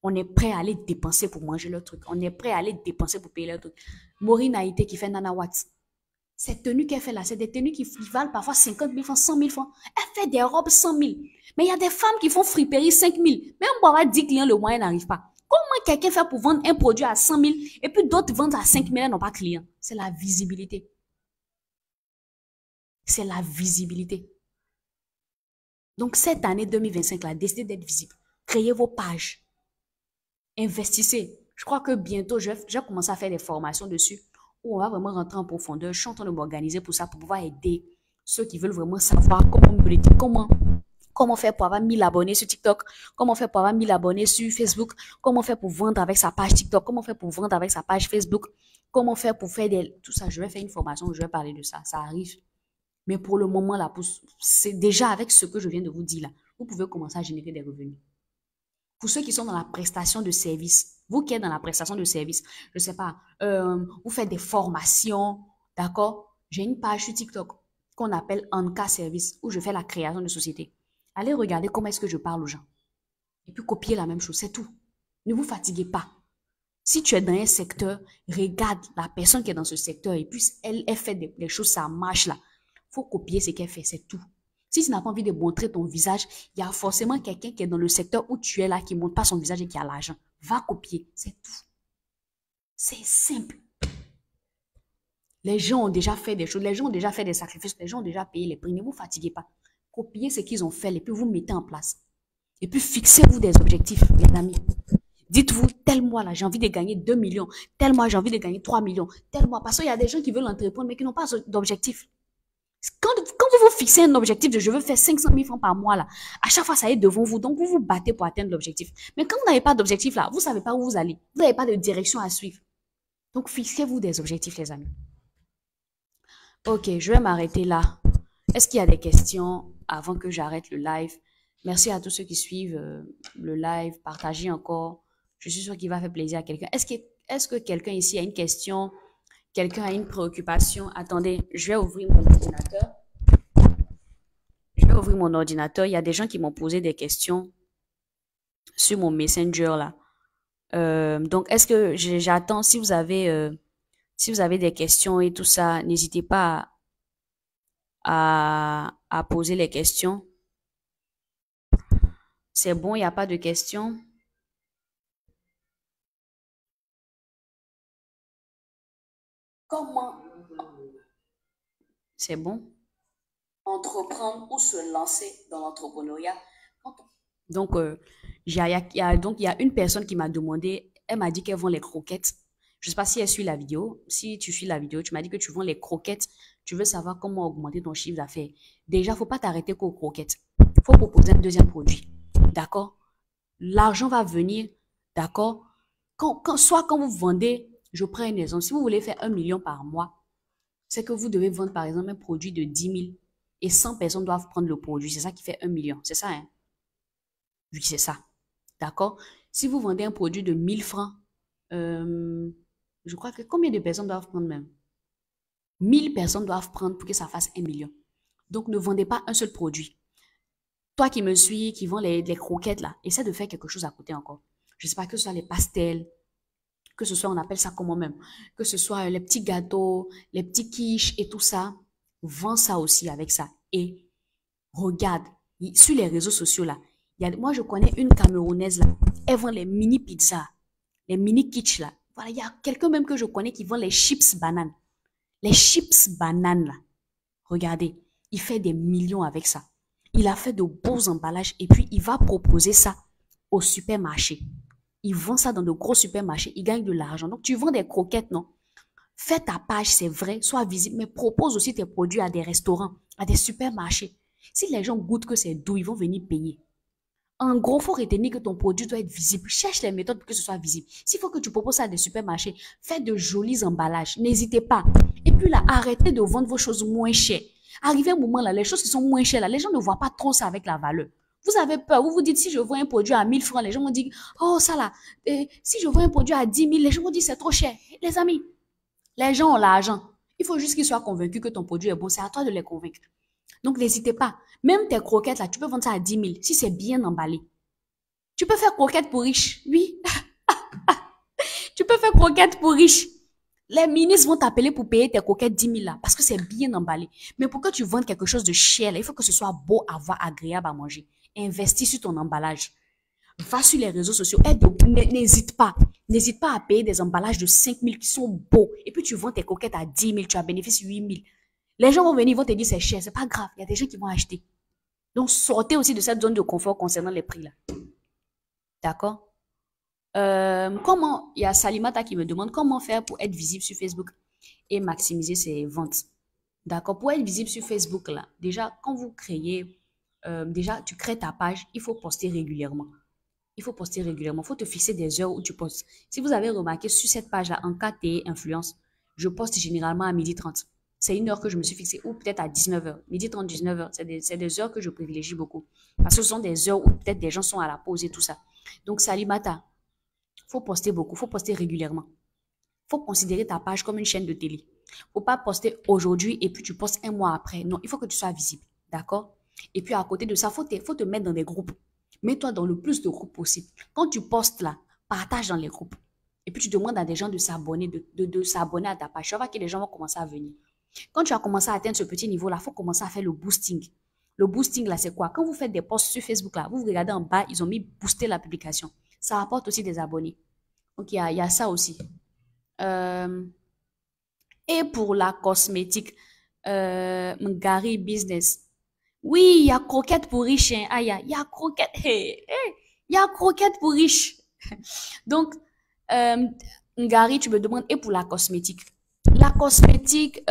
on est prêt à aller dépenser pour manger leur truc. On est prêt à aller dépenser pour payer leur truc. Maureen Haïté qui fait Nana Watts. Ces tenues qu'elle fait là, c'est des tenues qui valent parfois 50 000 francs, 100 000 francs. Elle fait des robes 100 000. Mais il y a des femmes qui font friperie 5 000. Même pour avoir 10 clients, le moyen n'arrive pas. Comment quelqu'un fait pour vendre un produit à 100 000 et puis d'autres vendent à 5 000 et n'ont pas de clients? C'est la visibilité. C'est la visibilité. Donc cette année 2025 là, décidez d'être visible. Créez vos pages. Investissez. Je crois que bientôt, je vais commencer à faire des formations dessus où on va vraiment rentrer en profondeur. Je suis en train de m'organiser pour ça, pour pouvoir aider ceux qui veulent vraiment savoir comment faire pour avoir 1000 abonnés sur TikTok, comment faire pour avoir 1000 abonnés sur Facebook, comment faire pour vendre avec sa page TikTok, comment faire pour vendre avec sa page Facebook, comment faire pour faire tout ça. Je vais faire une formation où je vais parler de ça. Ça arrive. Mais pour le moment, là, c'est déjà avec ce que je viens de vous dire là, vous pouvez commencer à générer des revenus. Pour ceux qui sont dans la prestation de service, vous qui êtes dans la prestation de service, je ne sais pas, vous faites des formations, d'accord? J'ai une page sur TikTok qu'on appelle Anka Service, où je fais la création de société. Allez regarder comment est-ce que je parle aux gens. Et puis copier la même chose, c'est tout. Ne vous fatiguez pas. Si tu es dans un secteur, regarde la personne qui est dans ce secteur et puis elle fait des choses, ça marche là. Il faut copier ce qu'elle fait, c'est tout. Si tu n'as pas envie de montrer ton visage, il y a forcément quelqu'un qui est dans le secteur où tu es là, qui ne montre pas son visage et qui a l'argent. Va copier, c'est tout. C'est simple. Les gens ont déjà fait des choses, les gens ont déjà fait des sacrifices, les gens ont déjà payé les prix. Ne vous fatiguez pas. Copiez ce qu'ils ont fait et puis vous mettez en place. Et puis fixez-vous des objectifs, les amis. Dites-vous, tel mois là, j'ai envie de gagner 2 millions. Tel mois, j'ai envie de gagner 3 millions. Tel mois, parce qu'il y a des gens qui veulent entreprendre mais qui n'ont pas d'objectif. Quand vous vous fixez un objectif de je veux faire 500 000 francs par mois, là, à chaque fois, ça est devant vous. Donc, vous vous battez pour atteindre l'objectif. Mais quand vous n'avez pas d'objectif, là, vous ne savez pas où vous allez. Vous n'avez pas de direction à suivre. Donc, fixez-vous des objectifs, les amis. Ok, je vais m'arrêter là. Est-ce qu'il y a des questions avant que j'arrête le live? Merci à tous ceux qui suivent le live. Partagez encore. Je suis sûre qu'il va faire plaisir à quelqu'un. Est-ce que quelqu'un ici a une question? Quelqu'un a une préoccupation? Attendez, je vais ouvrir mon ordinateur. Je vais ouvrir mon ordinateur. Il y a des gens qui m'ont posé des questions sur mon Messenger là. Donc, est-ce que j'attends si vous avez des questions et tout ça, n'hésitez pas à poser les questions. C'est bon, il n'y a pas de questions. Comment? C'est bon. Entreprendre ou se lancer dans l'entrepreneuriat. Donc, il y a une personne qui m'a demandé, elle m'a dit qu'elle vend les croquettes. Je ne sais pas si elle suit la vidéo. Si tu suis la vidéo, tu m'as dit que tu vends les croquettes. Tu veux savoir comment augmenter ton chiffre d'affaires. Déjà, il ne faut pas t'arrêter qu'aux croquettes. Il faut proposer un deuxième produit. D'accord? L'argent va venir. D'accord? Soit quand vous vendez, je prends un exemple. Si vous voulez faire 1 million par mois, c'est que vous devez vendre par exemple un produit de 10 000 et 100 personnes doivent prendre le produit. C'est ça qui fait 1 million. C'est ça, hein? Oui, c'est ça. D'accord? Si vous vendez un produit de 1000 francs, je crois que combien de personnes doivent prendre même? 1000 personnes doivent prendre pour que ça fasse 1 million. Donc, ne vendez pas un seul produit. Toi qui me suis, qui vend les croquettes là, essaie de faire quelque chose à côté encore. Je ne sais pas, que ce soit les pastels, que ce soit, on appelle ça comment même, que ce soit les petits gâteaux, les petits quiches et tout ça. Vends ça aussi avec ça. Et regarde, sur les réseaux sociaux là, moi je connais une Camerounaise là, elle vend les mini pizzas. les mini kitsch là. Voilà, il y a quelqu'un même que je connais qui vend les chips bananes. Les chips bananes là. Regardez, il fait des millions avec ça. Il a fait de beaux emballages et puis il va proposer ça au supermarché. Il vend ça dans de gros supermarchés, il gagne de l'argent. Donc tu vends des croquettes, non? Fais ta page, c'est vrai, sois visible, mais propose aussi tes produits à des restaurants, à des supermarchés. Si les gens goûtent que c'est doux, ils vont venir payer. En gros, il faut retenir que ton produit doit être visible. Cherche les méthodes pour que ce soit visible. S'il faut que tu proposes ça à des supermarchés, fais de jolis emballages. N'hésitez pas. Et puis là, arrêtez de vendre vos choses moins chères. Arrivé un moment là, les choses qui sont moins chères là, les gens ne voient pas trop ça avec la valeur. Vous avez peur. Vous vous dites, si je vends un produit à 1000 francs, les gens vont dire, oh ça là, si je vends un produit à 10 000, les gens vont dire, c'est trop cher. Les amis, les gens ont l'argent. Il faut juste qu'ils soient convaincus que ton produit est bon. C'est à toi de les convaincre. Donc, n'hésitez pas. Même tes croquettes, là, tu peux vendre ça à 10 000 si c'est bien emballé. Tu peux faire croquettes pour riches. Oui. Tu peux faire croquettes pour riches. Les ministres vont t'appeler pour payer tes croquettes 10 000 là, parce que c'est bien emballé. Mais pour que tu vendes quelque chose de cher, là, il faut que ce soit beau à voir, agréable à manger. Investis sur ton emballage. Va sur les réseaux sociaux. N'hésite pas. N'hésite pas à payer des emballages de 5 000 qui sont beaux. Et puis tu vends tes croquettes à 10 000, tu as bénéfice 8 000. Les gens vont venir, ils vont te dire c'est cher. C'est pas grave. Il y a des gens qui vont acheter. Donc sortez aussi de cette zone de confort concernant les prix là. D'accord? Il y a Salimata qui me demande comment faire pour être visible sur Facebook et maximiser ses ventes. D'accord? Pour être visible sur Facebook là, déjà quand vous créez, déjà tu crées ta page, il faut poster régulièrement. Il faut poster régulièrement. Il faut te fixer des heures où tu postes. Si vous avez remarqué sur cette page-là, en KT Influence, je poste généralement à 12h30. C'est une heure que je me suis fixée, ou peut-être à 19h. 12h30, 19h. C'est des heures que je privilégie beaucoup. Parce que ce sont des heures où peut-être des gens sont à la pause et tout ça. Donc, Salimata, faut poster beaucoup, faut poster régulièrement. Faut considérer ta page comme une chaîne de télé. Faut pas poster aujourd'hui et puis tu postes un mois après. Non, il faut que tu sois visible. D'accord? Et puis à côté de ça, faut te mettre dans des groupes. Mets-toi dans le plus de groupes possible. Quand tu postes là, partage dans les groupes. Et puis tu demandes à des gens de s'abonner, de s'abonner à ta page. Tu vas voir que les gens vont commencer à venir. Quand tu as commencé à atteindre ce petit niveau-là, il faut commencer à faire le boosting. Le boosting là, c'est quoi? Quand vous faites des posts sur Facebook là, vous regardez en bas, ils ont mis booster la publication. Ça apporte aussi des abonnés. Donc il y a ça aussi. Et pour la cosmétique, Ngari Business. Oui, il y a croquettes pour riches. Hein. Ah, il y a croquettes. Hey, hey, il y a croquettes pour riches. Donc, Ngari, tu me demandes, et pour la cosmétique? La cosmétique,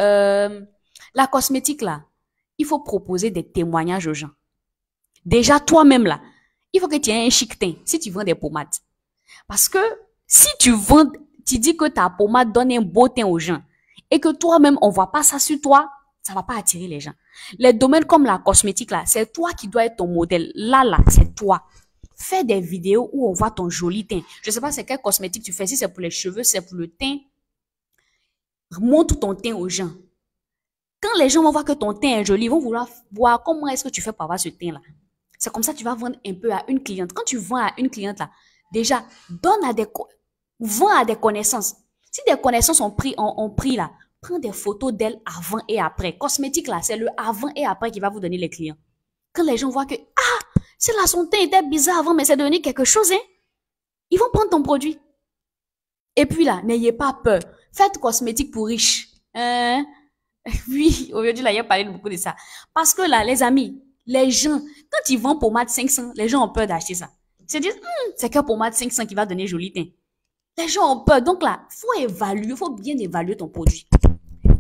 là, il faut proposer des témoignages aux gens. Déjà, toi-même, là, il faut que tu aies un chic teint si tu vends des pommades. Parce que si tu vends, tu dis que ta pommade donne un beau teint aux gens et que toi-même, on voit pas ça sur toi, ça va pas attirer les gens. Les domaines comme la cosmétique, là, c'est toi qui dois être ton modèle. Là, c'est toi. Fais des vidéos où on voit ton joli teint. Je sais pas c'est quelle cosmétique tu fais. Si c'est pour les cheveux, si c'est pour le teint, montre ton teint aux gens. Quand les gens vont voir que ton teint est joli, ils vont vouloir voir comment est-ce que tu fais pour avoir ce teint-là. C'est comme ça que tu vas vendre un peu à une cliente. Quand tu vends à une cliente, là, déjà, vends à des connaissances. Si des connaissances ont pris là, prends des photos d'elles avant et après. Cosmétique là, c'est le avant et après qui va vous donner les clients. Quand les gens voient que, ah, c'est là, son teint était bizarre avant, mais c'est devenu quelque chose, hein, ils vont prendre ton produit. Et puis là, n'ayez pas peur. Faites cosmétique pour riches. Oui, aujourd'hui là, il y a parlé beaucoup de ça. Parce que là, les amis, les gens, quand ils vendent pommade 500, les gens ont peur d'acheter ça. Ils se disent, c'est que pommade 500 qui va donner joli teint. Les gens ont peur. Donc là, il faut bien évaluer ton produit.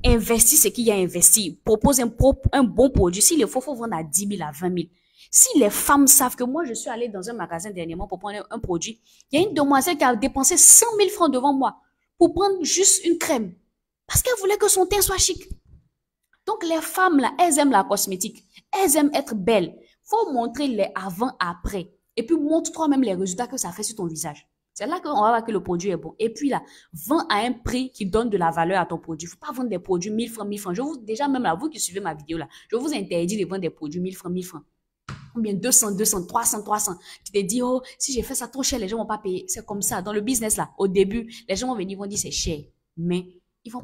Investis ce qu'il y a investi. Propose un bon produit. S'il faut vendre à 10 000, à 20 000. Si les femmes savent que moi, je suis allée dans un magasin dernièrement pour prendre un produit, il y a une demoiselle qui a dépensé 100 000 francs devant moi pour prendre juste une crème. Parce qu'elle voulait que son teint soit chic. Donc, les femmes, là, elles aiment la cosmétique. Elles aiment être belles. Faut montrer les avant-après. Et puis, montre toi-même les résultats que ça fait sur ton visage. C'est là qu'on va voir que le produit est bon. Et puis là, vends à un prix qui donne de la valeur à ton produit. Faut pas vendre des produits 1000 francs, 1000 francs. Déjà, même là, vous qui suivez ma vidéo là, je vous interdis de vendre des produits 1000 francs, 1000 francs. Ou bien 200, 200, 300, 300. Tu te dis, oh, si j'ai fait ça trop cher, les gens vont pas payer. C'est comme ça. Dans le business là, au début, les gens vont venir, vont dire c'est cher. Mais,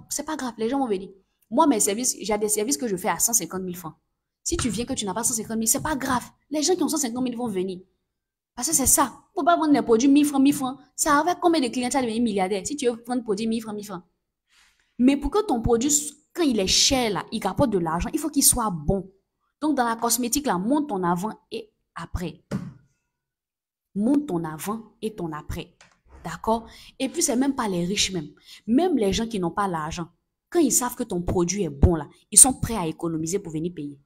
c'est pas grave, les gens vont venir. Moi, mes services, j'ai des services que je fais à 150 000 francs. Si tu viens que tu n'as pas 150 000, c'est pas grave. Les gens qui ont 150 000 vont venir. Parce que c'est ça. Pour pas vendre les produits 1000 francs, 1000 francs. Ça avec combien de clients tu vas devenir milliardaire si tu veux vendre produit 1000 francs, 1000 francs. Mais pour que ton produit, quand il est cher, là, il rapporte de l'argent, il faut qu'il soit bon. Donc, dans la cosmétique, là, monte ton avant et après. Monte ton avant et ton après. D'accord? Et puis, c'est même pas les riches même. Même les gens qui n'ont pas l'argent, quand ils savent que ton produit est bon, là, ils sont prêts à économiser pour venir payer.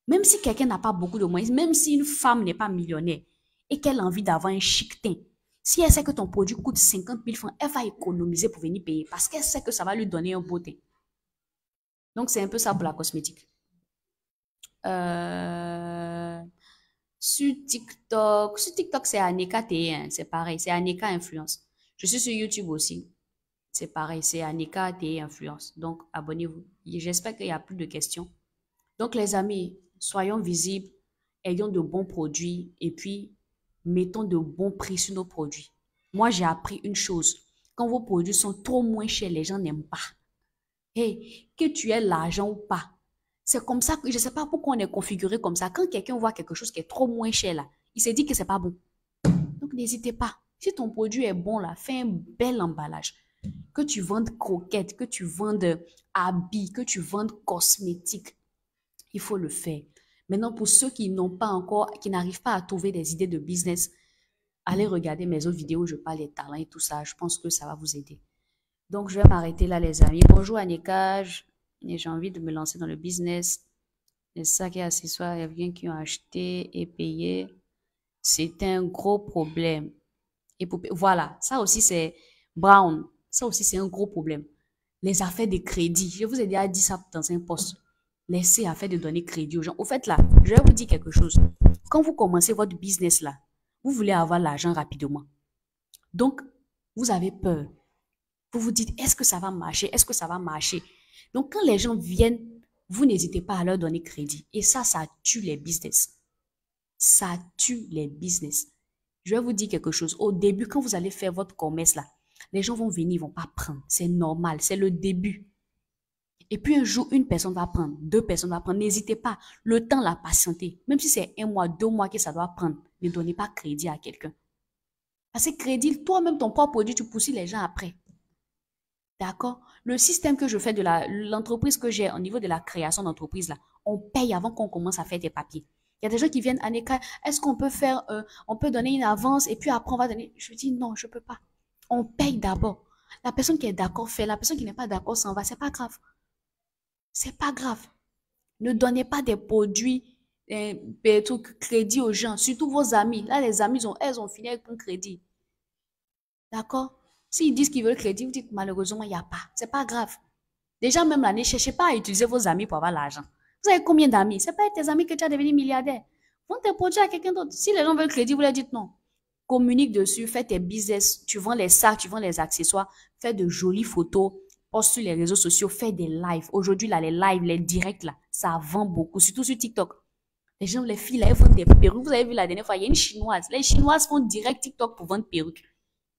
Même si quelqu'un n'a pas beaucoup de moyens, même si une femme n'est pas millionnaire et qu'elle a envie d'avoir un chic teint, si elle sait que ton produit coûte 50 000 francs, elle va économiser pour venir payer parce qu'elle sait que ça va lui donner un beau teint. Donc, c'est un peu ça pour la cosmétique. Euh, sur TikTok, c'est Aneka T1, c'est pareil, c'est Aneka Influence. Je suis sur YouTube aussi, c'est pareil, c'est Aneka T Influence. Donc, abonnez-vous. J'espère qu'il n'y a plus de questions. Donc, les amis, soyons visibles, ayons de bons produits et puis mettons de bons prix sur nos produits. Moi, j'ai appris une chose. Quand vos produits sont trop moins chers, les gens n'aiment pas. Hey, que tu aies l'argent ou pas. C'est comme ça que je ne sais pas pourquoi on est configuré comme ça. Quand quelqu'un voit quelque chose qui est trop moins cher là, il se dit que c'est pas bon. Donc, n'hésitez pas. Si ton produit est bon là, fais un bel emballage. Que tu vendes croquettes, que tu vendes habits, que tu vendes cosmétiques, il faut le faire. Maintenant, pour ceux qui n'ont pas encore, qui n'arrivent pas à trouver des idées de business, allez regarder mes autres vidéos où je parle des talents et tout ça. Je pense que ça va vous aider. Donc, je vais m'arrêter là, les amis. Bonjour, Annika. J'ai envie de me lancer dans le business. Les sacs et accessoires, il y a quelqu'un qui ont acheté et payé. C'est un gros problème. Et voilà, ça aussi, c'est Brown. Ça aussi, c'est un gros problème. Les affaires de crédit. Je vous ai déjà dit ça dans un post. Laissez affaire de donner crédit aux gens. Au fait, là, je vais vous dire quelque chose. Quand vous commencez votre business, là, vous voulez avoir l'argent rapidement. Donc, vous avez peur. Vous vous dites, est-ce que ça va marcher? Est-ce que ça va marcher? Donc, quand les gens viennent, vous n'hésitez pas à leur donner crédit. Et ça tue les business. Ça tue les business. Je vais vous dire quelque chose. Au début, quand vous allez faire votre commerce là, les gens vont venir, ils vont pas prendre. C'est normal, c'est le début. Et puis un jour, une personne va prendre, deux personnes vont prendre. N'hésitez pas. Le temps, la patienter. Même si c'est 1 mois, 2 mois que ça doit prendre, ne donnez pas crédit à quelqu'un. Parce que crédit, toi-même, ton propre produit, tu pousses les gens après. D'accord? Le système que je fais de l'entreprise que j'ai au niveau de la création d'entreprise, là, on paye avant qu'on commence à faire des papiers. Il y a des gens qui viennent, Aneka, est-ce qu'on peut faire, on peut donner une avance et puis après on va donner. Je dis non, je peux pas. On paye d'abord. La personne qui est d'accord fait, la personne qui n'est pas d'accord s'en va. C'est pas grave. C'est pas grave. Ne donnez pas des produits, des trucs crédit aux gens, surtout vos amis. Là, les amis, elles ont fini avec un crédit. D'accord? S'ils disent qu'ils veulent crédit, vous dites malheureusement, il n'y a pas. C'est pas grave. Déjà, même là, ne cherchez pas à utiliser vos amis pour avoir l'argent. Vous avez combien d'amis? C'est pas tes amis que tu as devenu milliardaire. Vends tes produits à quelqu'un d'autre. Si les gens veulent crédit, vous leur dites non. Communique dessus, fais tes business. Tu vends les sacs, tu vends les accessoires. Fais de jolies photos. Poste sur les réseaux sociaux. Fais des lives. Aujourd'hui, là, les lives, les directs, là, ça vend beaucoup. Surtout sur TikTok. Les gens, les filles, là, elles font des perruques. Vous avez vu la dernière fois, il y a une chinoise. Les chinoises font direct TikTok pour vendre perruques.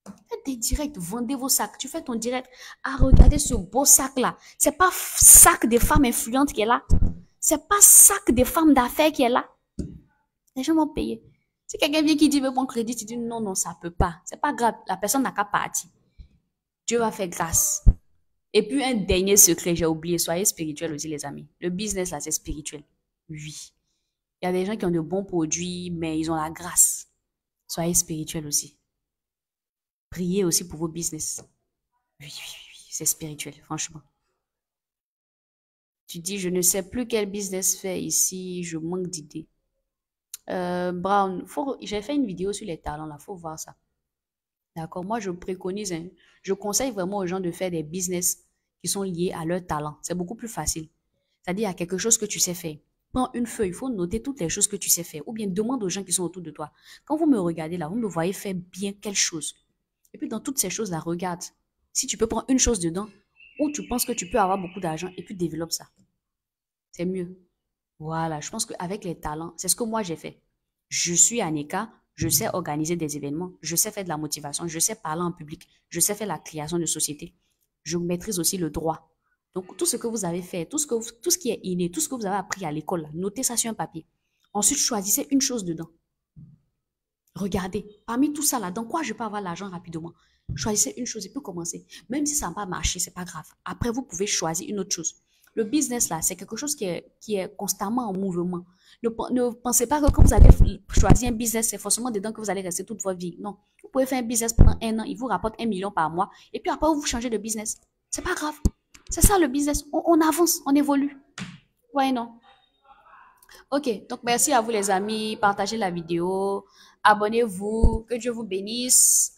Faites des directs, vendez vos sacs. Tu fais ton direct. Ah, regardez ce beau sac-là. C'est pas sac des femmes influentes qui est là. C'est pas sac des femmes d'affaires qui est là. Les gens vont payer. Si quelqu'un vient qui dit veut mon crédit, tu dis non, non, ça peut pas. C'est pas grave. La personne n'a qu'à partir. Dieu va faire grâce. Et puis, un dernier secret, j'ai oublié. Soyez spirituel aussi, les amis. Le business, là, c'est spirituel. Oui. Il y a des gens qui ont de bons produits, mais ils ont la grâce. Soyez spirituel aussi. Priez aussi pour vos business. Oui, oui, oui, c'est spirituel, franchement. Tu dis, je ne sais plus quel business faire ici, je manque d'idées. Brown, j'ai fait une vidéo sur les talents, là, faut voir ça. D'accord? Moi, je préconise, hein, je conseille vraiment aux gens de faire des business qui sont liés à leur talent. C'est beaucoup plus facile. C'est-à-dire, il y a quelque chose que tu sais faire. Prends une feuille, il faut noter toutes les choses que tu sais faire. Ou bien demande aux gens qui sont autour de toi. Quand vous me regardez là, vous me voyez faire bien quelque chose. Et puis, dans toutes ces choses-là, regarde. Si tu peux prendre une chose dedans, ou tu penses que tu peux avoir beaucoup d'argent, et puis développe ça. C'est mieux. Voilà, je pense qu'avec les talents, c'est ce que moi j'ai fait. Je suis Aneka, je sais organiser des événements, je sais faire de la motivation, je sais parler en public, je sais faire la création de société. Je maîtrise aussi le droit. Donc, tout ce que vous avez fait, tout ce qui est inné, tout ce que vous avez appris à l'école, notez ça sur un papier. Ensuite, choisissez une chose dedans. Regardez, parmi tout ça là, dans quoi je peux avoir l'argent rapidement? Choisissez une chose et puis commencez. Même si ça n'a pas marché, c'est pas grave. Après, vous pouvez choisir une autre chose. Le business là, c'est quelque chose qui est constamment en mouvement. Ne pensez pas que quand vous allez choisir un business, c'est forcément dedans que vous allez rester toute votre vie. Non. Vous pouvez faire un business pendant 1 an, il vous rapporte 1 million par mois, et puis après, vous changez de business. C'est pas grave. C'est ça le business. On avance, on évolue. Ouais, non. Ok, donc merci à vous les amis. Partagez la vidéo. Abonnez-vous. Que Dieu vous bénisse.